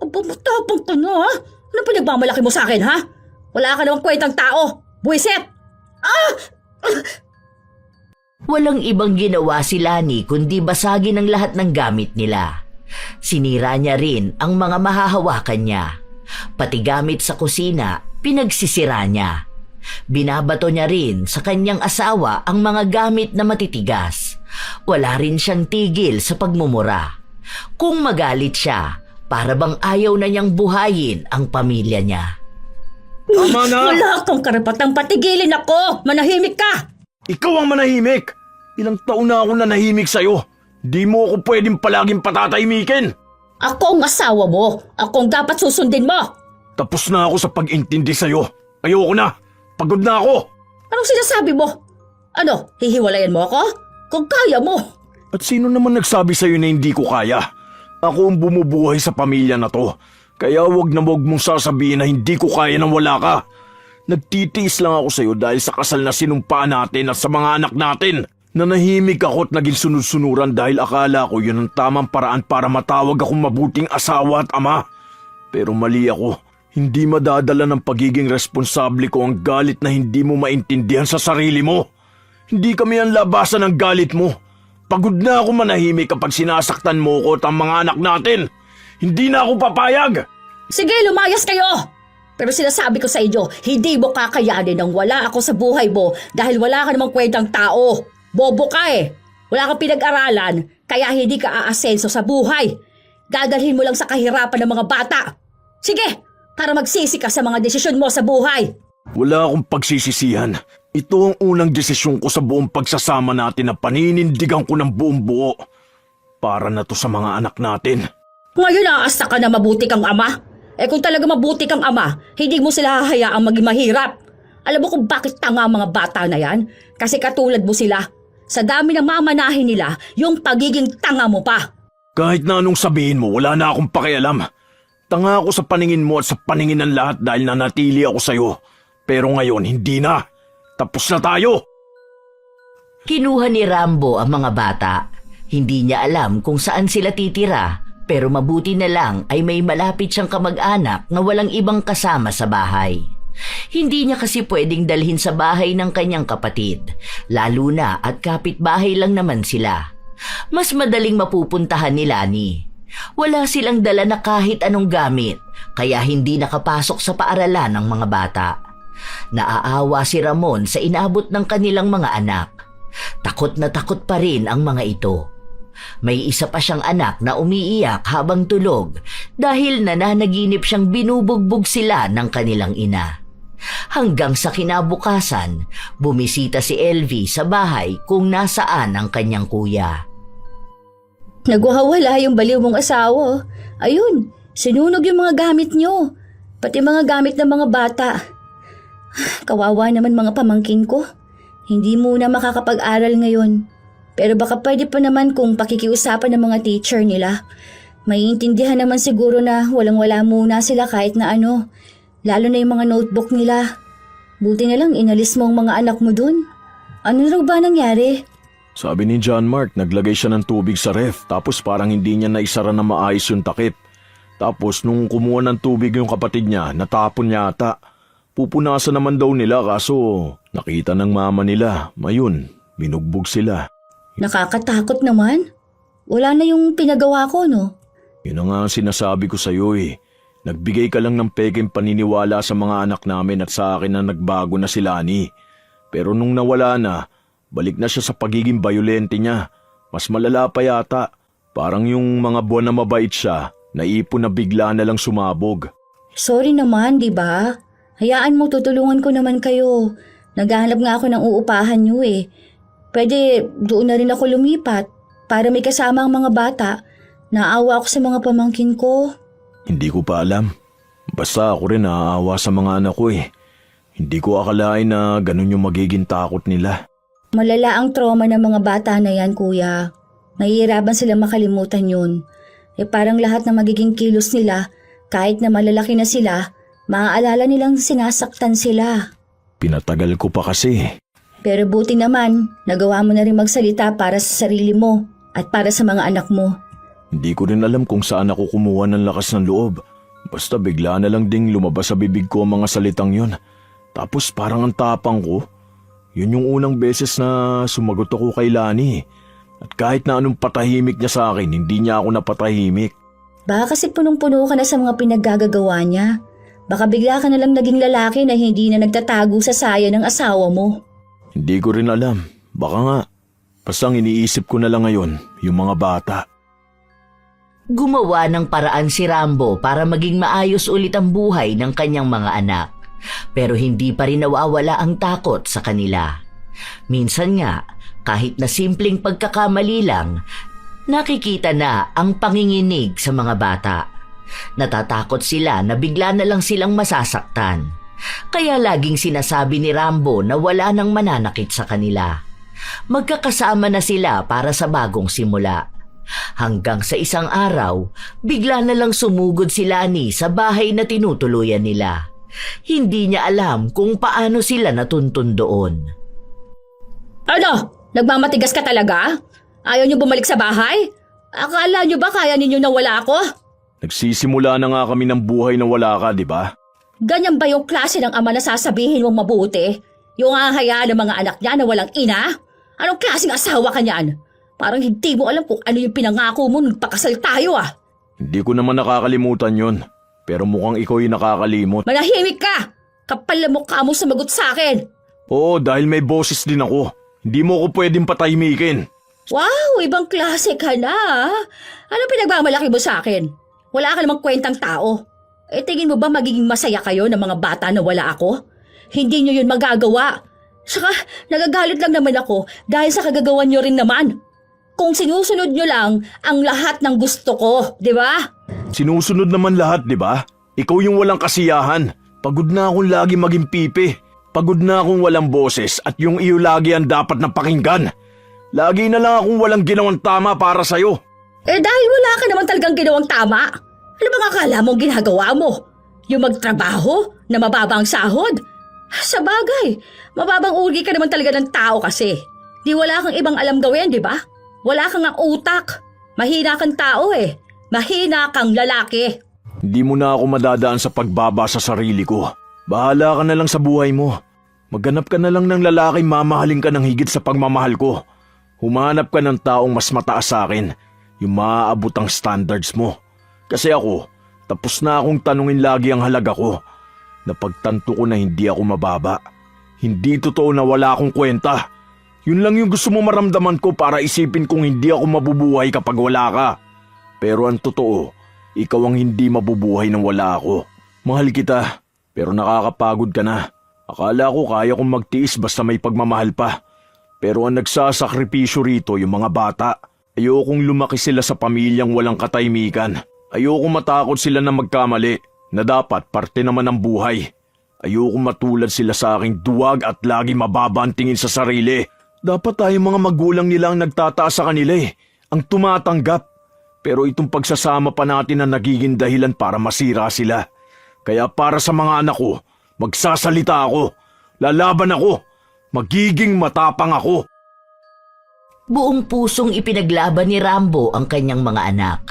Aba, matapang ka na, ha? Ano pinagmamalaki mo sa akin, ha? Wala ka namang kwentang tao! Buwisit! Ah! Walang ibang ginawa si Lani kundi basagin ang lahat ng gamit nila. Sinira niya rin ang mga mahahawakan niya. Pati gamit sa kusina, pinagsisira niya. Binabato niya rin sa kanyang asawa ang mga gamit na matitigas. Wala rin siyang tigil sa pagmumura. Kung magalit siya, para bang ayaw na niyang buhayin ang pamilya niya. Tama na! Wala kang karapatang patigilin ako! Manahimik ka! Ikaw ang manahimik! Ilang taon na ako nanahimik sa'yo. Di mo ako pwedeng palaging patatahimikin. Ako ang asawa mo! Ako ang dapat susundin mo! Tapos na ako sa pag-intindi sa'yo. Ayoko na. Pagod na ako. Anong sinasabi mo? Ano, hihiwalayan mo ako? Kung kaya mo! At sino naman nagsabi sa'yo na hindi ko kaya? Ako ang bumubuhay sa pamilya na to. Kaya wag mong sasabihin na hindi ko kaya nang wala ka. Nagtitiis lang ako sa'yo dahil sa kasal na sinumpaan natin at sa mga anak natin. Nanahimik ako at naging sunod-sunuran dahil akala ko yun ang tamang paraan para matawag akong mabuting asawa at ama. Pero mali ako. Hindi madadala ng pagiging responsable ko ang galit na hindi mo maintindihan sa sarili mo. Hindi kami ang labasan ng galit mo. Pagod na ako manahimik kapag sinasaktan mo ko at ang mga anak natin. Hindi na ako papayag. Sige, lumayas kayo! Pero sinasabi ko sa inyo, hindi mo kakayanin nang wala ako sa buhay mo dahil wala ka namang kwentang tao. Bobo ka eh. Wala kang pinag-aralan, kaya hindi ka aasenso sa buhay. Dadalhin mo lang sa kahirapan ng mga bata. Sige, para magsisi ka sa mga desisyon mo sa buhay. Wala akong pagsisisihan. Ito ang unang desisyon ko sa buong pagsasama natin na paninindigan ko ng buong buo. Para na to sa mga anak natin. Ngayon aasta ka na mabuti kang ama. Eh kung talaga mabuti kang ama, hindi mo sila hahayaang maging mahirap. Alam mo kung bakit tanga ang mga bata na yan? Kasi katulad mo sila. Sa dami ng mamanahin nila, yung pagiging tanga mo pa. Kahit na anong sabihin mo, wala na akong pakialam. Tanga ako sa paningin mo at sa paningin ng lahat dahil nanatili ako sa'yo. Pero ngayon, hindi na. Tapos na tayo. Kinuha ni Rambo ang mga bata. Hindi niya alam kung saan sila titira, pero mabuti na lang ay may malapit siyang kamag-anak na walang ibang kasama sa bahay. Hindi niya kasi pwedeng dalhin sa bahay ng kanyang kapatid, lalo na at kapitbahay lang naman sila. Mas madaling mapupuntahan ni Lani. Wala silang dala na kahit anong gamit, kaya hindi nakapasok sa paaralan ng mga bata. Naaawa si Ramon sa inabot ng kanilang mga anak. Takot na takot pa rin ang mga ito. May isa pa siyang anak na umiiyak habang tulog dahil nananaginip siyang binubugbog sila ng kanilang ina. Hanggang sa kinabukasan, bumisita si LV sa bahay kung nasaan ang kanyang kuya. Nagwawala yung baliw mong asawa. Ayun, sinunog yung mga gamit nyo. Pati mga gamit ng mga bata. Kawawa naman mga pamangkin ko. Hindi muna makakapag-aral ngayon. Pero baka pwede pa naman kung pakikiusapan ng mga teacher nila. Maiintindihan naman siguro na walang-wala muna sila kahit na ano. Lalo na yung mga notebook nila. Buti na lang inalis mo ang mga anak mo dun. Ano raw ba nangyari? Sabi ni John Mark, naglagay siya ng tubig sa ref tapos parang hindi niya naisara na maayos yung takip. Tapos nung kumuha ng tubig yung kapatid niya, natapon niya ata. Pupunasan naman daw nila kaso nakita ng mama nila. Mayun, binugbog sila. Nakakatakot naman. Wala na yung pinagawa ko, no? Yun ang nga ang sinasabi ko sa'yo eh. Nagbigay ka lang ng peking paniniwala sa mga anak namin at sa akin na nagbago na si Lani. Pero nung nawala na, balik na siya sa pagiging bayolente niya. Mas malala pa yata. Parang yung mga buwan na mabait siya, naipon na bigla na lang sumabog. Sorry naman, di ba? Hayaan mo, tutulungan ko naman kayo. Naghahanap nga ako ng uupahan nyo eh. Pwede doon na rin ako lumipat para may kasama ang mga bata. Naawa ako sa mga pamangkin ko. Hindi ko pa alam. Basta ako rin naaawa sa mga anak ko eh. Hindi ko akalain na ganun yung magiging takot nila. Malala ang trauma ng mga bata na yan, kuya. Nahihirapan sila makalimutan yun. Eh parang lahat na magiging kilos nila, kahit na malalaki na sila, maaalala nilang sinasaktan sila. Pinatagal ko pa kasi. Pero buti naman, nagawa mo na rin magsalita para sa sarili mo at para sa mga anak mo. Hindi ko rin alam kung saan ako kumuha ng lakas ng loob. Basta bigla na lang ding lumabas sa bibig ko ang mga salitang yon. Tapos parang ang tapang ko. Yun yung unang beses na sumagot ako kay Lani. At kahit na anong patahimik niya sa akin, hindi niya ako napatahimik. Baka kasi punong-puno ka na sa mga pinaggagawa niya. Baka bigla ka na lang naging lalaki na hindi na nagtatago sa saya ng asawa mo. Hindi ko rin alam. Baka nga. Basta ang iniisip ko na lang ngayon, yung mga bata. Gumawa ng paraan si Rambo para maging maayos ulit ang buhay ng kanyang mga anak. Pero hindi pa rin nawawala ang takot sa kanila. Minsan nga, kahit na simpleng pagkakamali lang, nakikita na ang panginginig sa mga bata. Natatakot sila na bigla na lang silang masasaktan. Kaya laging sinasabi ni Rambo na wala nang mananakit sa kanila. Magkakasama na sila para sa bagong simula. Hanggang sa isang araw, bigla na lang sumugod si Lani sa bahay na tinutuluyan nila. Hindi niya alam kung paano sila natuntun doon. Ano? Nagmamatigas ka talaga? Ayaw niyo bumalik sa bahay? Akala niyo ba kaya ninyo na wala ako? Nagsisimula na nga kami ng buhay na wala ka, di ba? Ganyan ba yung klase ng ama na sasabihin mong mabuti? Yung ahayaan ng mga anak niya na walang ina? Anong klaseng asawa ka niyan? Parang hindi mo alam kung ano yung pinangako mo nung pakasal tayo ah. Hindi ko naman nakakalimutan yon. Pero mukhang ikaw yung nakakalimot. Manahimik ka! Kapal na mukha mo sumagot sa akin. Oo, dahil may boses din ako. Hindi mo ako pwedeng patahimikin. Wow, ibang klase ka na. Ano pinagmamalaki mo sa akin? Wala ka namang kwentang tao. Tingin mo ba magiging masaya kayo ng mga bata na wala ako? Hindi nyo yun magagawa. Saka nagagalit lang naman ako dahil sa kagagawan nyo rin naman. Kung sinusunod nyo lang ang lahat ng gusto ko, di ba? Sinusunod naman lahat, di ba? Ikaw yung walang kasiyahan. Pagod na akong lagi maging pipi. Pagod na akong walang boses at yung iyo lagi ang dapat na pakinggan. Lagi na lang akong walang ginawang tama para sa'yo. Dahil wala ka naman talagang ginawang tama. Ano bang akala mong ginagawa mo? Yung magtrabaho na mababa ang sahod? Sa bagay, mababang uri ka naman talaga ng tao kasi. Di wala kang ibang alam gawin, di ba? Wala kang ang utak. Mahina kang tao eh. Mahina kang lalaki. Hindi mo na ako madadaan sa pagbaba sa sarili ko. Bahala ka na lang sa buhay mo. Maghanap ka na lang ng lalaki mamahalin ka ng higit sa pagmamahal ko. Humanap ka ng taong mas mataas sa akin. Yung maaabot ang standards mo. Kasi ako, tapos na akong tanungin lagi ang halaga ko. Napagtanto ko na hindi ako mababa. Hindi totoo na wala akong kwenta. Yun lang yung gusto mo maramdaman ko para isipin kong hindi ako mabubuhay kapag wala ka. Pero ang totoo, ikaw ang hindi mabubuhay nang wala ako. Mahal kita, pero nakakapagod ka na. Akala ko kaya kong magtiis basta may pagmamahal pa. Pero ang nagsasakripisyo rito yung mga bata. Ayokong lumaki sila sa pamilyang walang katahimikan. Ayokong matakot sila na magkamali, na dapat parte naman ng buhay. Ayokong matulad sila sa aking duwag at lagi mababa ang tingin sa sarili. Dapat tayong mga magulang nila ang nagtataas sa kanila ang tumatanggap. Pero itong pagsasama pa natin ang nagiging dahilan para masira sila. Kaya para sa mga anak ko, magsasalita ako, lalaban ako, magiging matapang ako. Buong pusong ipinaglaban ni Rambo ang kanyang mga anak.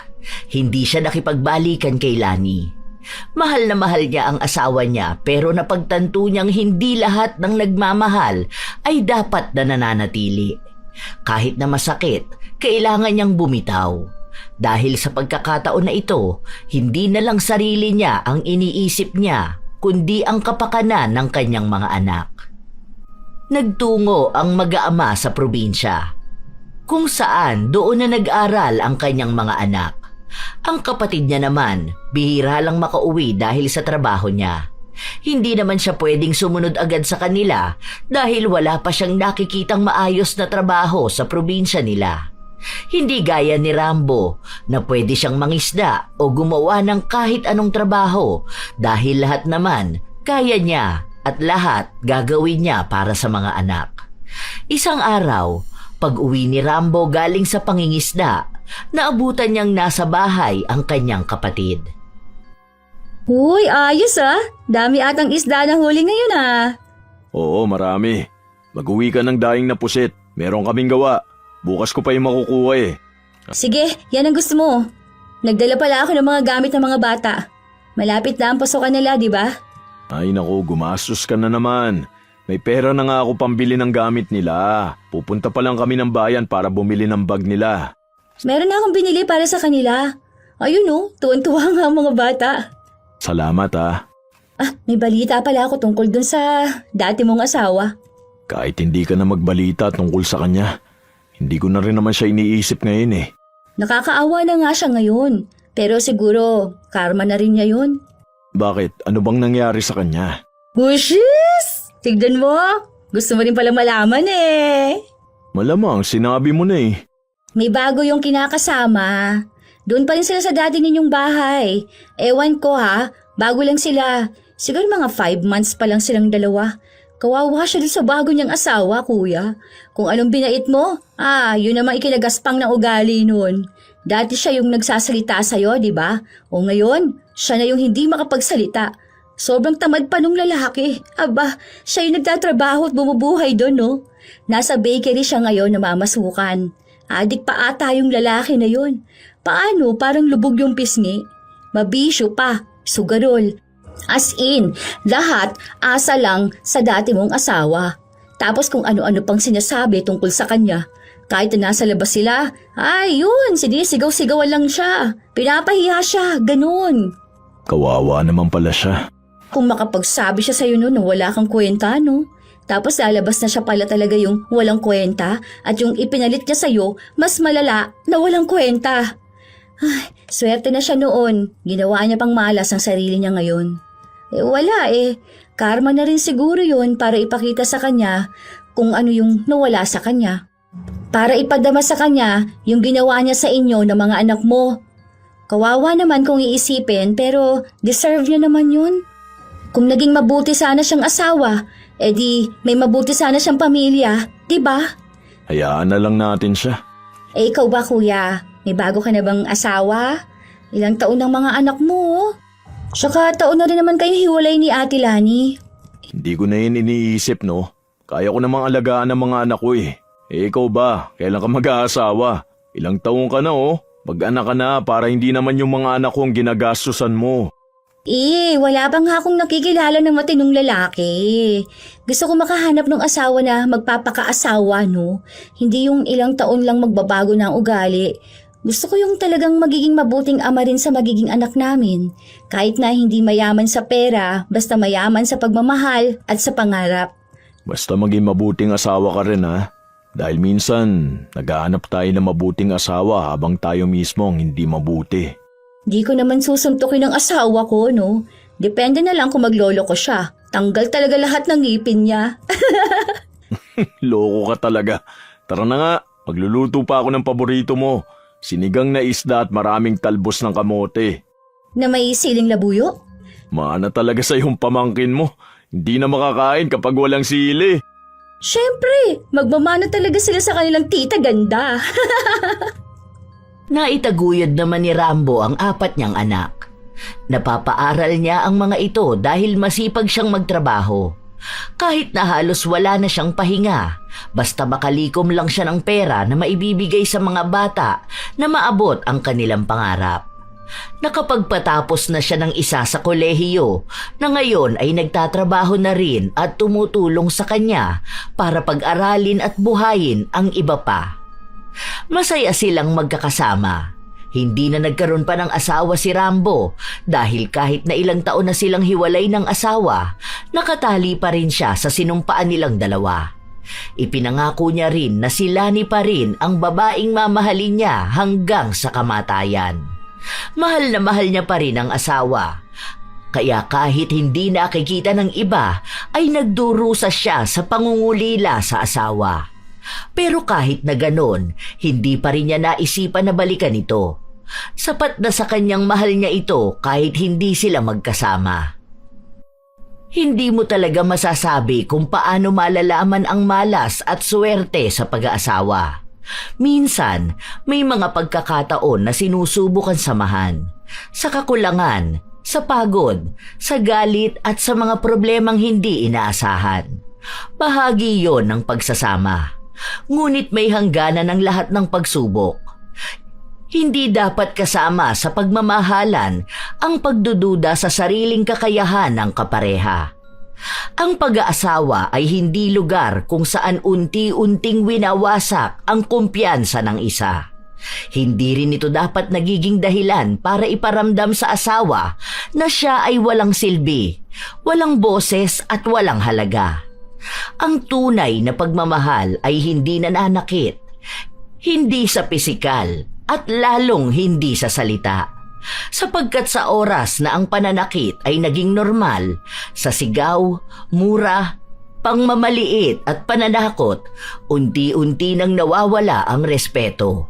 Hindi siya nakipagbalikan kay Lani. Mahal na mahal niya ang asawa niya pero napagtanto niyang hindi lahat ng nagmamahal ay dapat na nananatili. Kahit na masakit, kailangan niyang bumitaw. Dahil sa pagkakataon na ito, hindi na lang sarili niya ang iniisip niya, kundi ang kapakanan ng kanyang mga anak. Nagtungo ang mag-aama sa probinsya, kung saan doon na nag-aral ang kanyang mga anak. Ang kapatid niya naman, bihira lang makauwi dahil sa trabaho niya. Hindi naman siya pwedeng sumunod agad sa kanila dahil wala pa siyang nakikitang maayos na trabaho sa probinsya nila. Hindi gaya ni Rambo na pwede siyang mangisda o gumawa ng kahit anong trabaho dahil lahat naman kaya niya at lahat gagawin niya para sa mga anak. Isang araw, pag-uwi ni Rambo galing sa pangingisda, naabutan niyang nasa bahay ang kanyang kapatid. Uy, ayos ah. Dami atang isda na huli ngayon ah. Oo, marami. Mag-uwi ka ng daing na pusit. Meron kaming gawa. Bukas ko pa yung makukuha eh. Sige, yan ang gusto mo. Nagdala pala ako ng mga gamit ng mga bata. Malapit na ang pasukan nila, di ba? Ay naku, gumastos ka na naman. May pera na nga ako pambili ng gamit nila. Pupunta pa lang kami ng bayan para bumili ng bag nila. Meron na akong binili para sa kanila. Ayun oh, tuwan-tuwa nga ang mga bata. Salamat ah. May balita pala ako tungkol dun sa dati mong asawa. Kahit hindi ka na magbalita tungkol sa kanya, hindi ko na rin naman siya iniisip ngayon eh. Nakakaawa na nga siya ngayon. Pero siguro, karma na rin niya yun. Bakit? Ano bang nangyari sa kanya? Bushes! Tignan mo. Gusto mo rin pala malaman eh. Malamang, sinabi mo na eh. May bago yung kinakasama. Doon pa rin sila sa dati ninyong bahay. Ewan ko ha, bago lang sila. Siguro mga 5 months pa lang silang dalawa. Kawawa siya doon sa bago niyang asawa, kuya. Kung anong binait mo, yun namang ikinagaspang na ugali nun. Dati siya yung nagsasalita sa'yo, di ba? O ngayon, siya na yung hindi makapagsalita. Sobrang tamad pa nung lalaki. Aba, siya yung nagtatrabaho at bumubuhay doon, no? Nasa bakery siya ngayon na mamasukan. Adik pa ata yung lalaki na yun. Paano? Parang lubog yung pisngi. Mabisyo pa, sugarol. As in, lahat asa lang sa dati mong asawa. Tapos kung ano-ano pang sinasabi tungkol sa kanya. Kahit na nasa labas sila, yun, sinisigaw-sigawan lang siya. Pinapahiya siya, ganun. Kawawa naman pala siya. Kung makapagsabi siya sa'yo no, na wala kang kwenta, no? Tapos lalabas na siya pala talaga yung walang kwenta at yung ipinalit niya sa'yo, mas malala na walang kwenta. Swerte na siya noon. Ginawa niya pang malas ang sarili niya ngayon. Wala eh. Karma na rin siguro yun para ipakita sa kanya kung ano yung nawala sa kanya. Para ipadama sa kanya yung ginawa niya sa inyo ng mga anak mo. Kawawa naman kung iisipin pero deserve niya naman yun. Kung naging mabuti sana siyang asawa, edi may mabuti sana siyang pamilya, di ba? Hayaan na lang natin siya. Ikaw ba kuya? May bago ka na bang asawa? Ilang taon ng mga anak mo? Saka taon na rin naman kayo hiwalay ni Ate Lani. Hindi ko na yun iniisip no. Kaya ko namang alagaan ang mga anak ko eh. Ikaw ba? Kailan ka mag-aasawa? Ilang taon ka na oh. Mag-anak ka na para hindi naman yung mga anak ko ang ginagastusan mo. Wala pa nga akong nakikilala ng matinong lalaki. Gusto ko makahanap ng asawa na magpapakaasawa, no? Hindi yung ilang taon lang magbabago ng ugali. Gusto ko yung talagang magiging mabuting ama rin sa magiging anak namin. Kahit na hindi mayaman sa pera, basta mayaman sa pagmamahal at sa pangarap. Basta maging mabuting asawa ka rin ha. Dahil minsan, naghahanap tayo ng mabuting asawa habang tayo mismo ang hindi mabuti. Di ko naman susuntukin ang asawa ko, no? Depende na lang kung maglolo ko siya. Tanggal talaga lahat ng ngipin niya. Loko ka talaga. Tara na nga, magluluto pa ako ng paborito mo. Sinigang na isda at maraming talbos ng kamote. Na may siling labuyo? Maana talaga sa yung pamangkin mo. Hindi na makakain kapag walang sili. Siyempre, magmamana talaga sila sa kanilang tita ganda. Naitaguyod naman ni Rambo ang 4 niyang anak. Napapaaral niya ang mga ito dahil masipag siyang magtrabaho. Kahit na halos wala na siyang pahinga, basta makalikom lang siya ng pera na maibibigay sa mga bata na maabot ang kanilang pangarap. Nakapagpatapos na siya ng isa sa kolehiyo na ngayon ay nagtatrabaho na rin at tumutulong sa kanya para pag-aralin at buhayin ang iba pa. Masaya silang magkakasama. Hindi na nagkaroon pa ng asawa si Rambo dahil kahit na ilang taon na silang hiwalay ng asawa, nakatali pa rin siya sa sinumpaan nilang dalawa. Ipinangako niya rin na si Lani pa rin ang babaeng mamahalin niya hanggang sa kamatayan. Mahal na mahal niya pa rin ang asawa. Kaya kahit hindi nakikita ng iba, ay nagdurusa siya sa pangungulila sa asawa. Pero kahit na ganon, hindi pa rin niya naisipan na balikan ito. Sapat na sa kanyang mahal niya ito kahit hindi sila magkasama. Hindi mo talaga masasabi kung paano malalaman ang malas at swerte sa pag-aasawa. Minsan, may mga pagkakataon na sinusubukan samahan. Sa kakulangan, sa pagod, sa galit at sa mga problemang hindi inaasahan. Bahagi yon ng pagsasama. Ngunit may hangganan ang lahat ng pagsubok. Hindi dapat kasama sa pagmamahalan ang pagdududa sa sariling kakayahan ng kapareha. Ang pag-aasawa ay hindi lugar kung saan unti-unting winawasak ang kumpiyansa ng isa. Hindi rin ito dapat nagiging dahilan para iparamdam sa asawa na siya ay walang silbi, walang boses at walang halaga. Ang tunay na pagmamahal ay hindi nananakit, hindi sa pisikal at lalong hindi sa salita. Sapagkat sa oras na ang pananakit ay naging normal, sa sigaw, mura, pangmamaliit at pananakot, unti-unti nang nawawala ang respeto.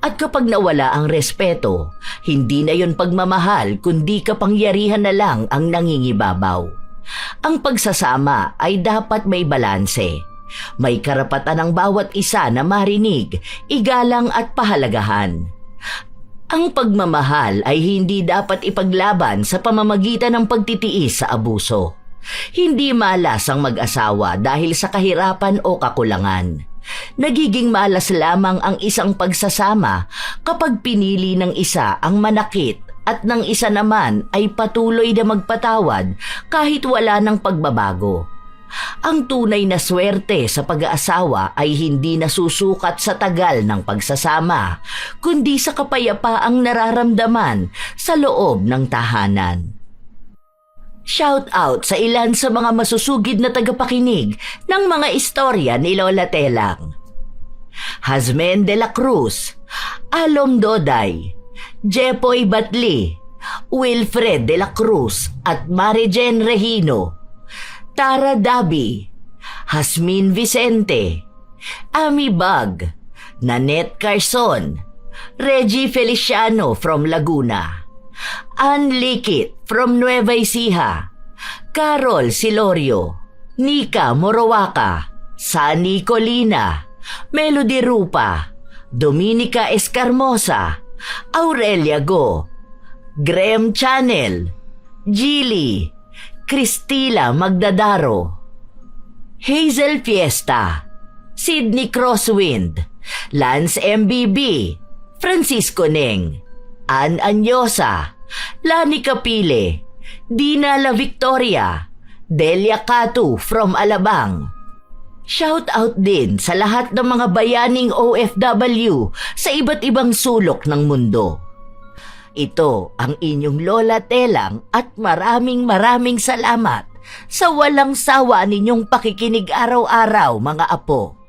At kapag nawala ang respeto, hindi na yon pagmamahal kundi kapangyarihan na lang ang nangingibabaw. Ang pagsasama ay dapat may balanse. May karapatan ang bawat isa na marinig, igalang at pahalagahan. Ang pagmamahal ay hindi dapat ipaglaban sa pamamagitan ng pagtitiis sa abuso. Hindi malas ang mag-asawa dahil sa kahirapan o kakulangan. Nagiging malas lamang ang isang pagsasama kapag pinili ng isa ang manakit at ng isa naman ay patuloy na magpatawad kahit wala ng pagbabago. Ang tunay na swerte sa pag-aasawa ay hindi nasusukat sa tagal ng pagsasama, kundi sa kapayapaang nararamdaman sa loob ng tahanan. Shout out sa ilan sa mga masusugid na tagapakinig ng mga istorya ni Lola Telang. Hazmen de la Cruz, Alom Doday, Jepoy Batli, Wilfred de la Cruz at Marijen Regino, Tara Dabi, Hasmin Vicente, Ami Bag, Nanette Carson, Reggie Feliciano from Laguna, Ann Likit from Nueva Ecija, Carol Silorio, Nika Morowaca, Sani Colina, Melody Rupa, Dominica Escarmosa, Aurelia Go, Graham Channel, Gili, Cristila Magdadaro, Hazel Fiesta, Sydney Crosswind, Lance MBB, Francisco Neng, Ann Anyosa, Lani Capile, Dina La Victoria, Delia Catu from Alabang. Shout out din sa lahat ng mga bayaning OFW sa iba't ibang sulok ng mundo. Ito ang inyong Lola Telang at maraming salamat sa walang sawa ninyong pakikinig araw-araw mga apo.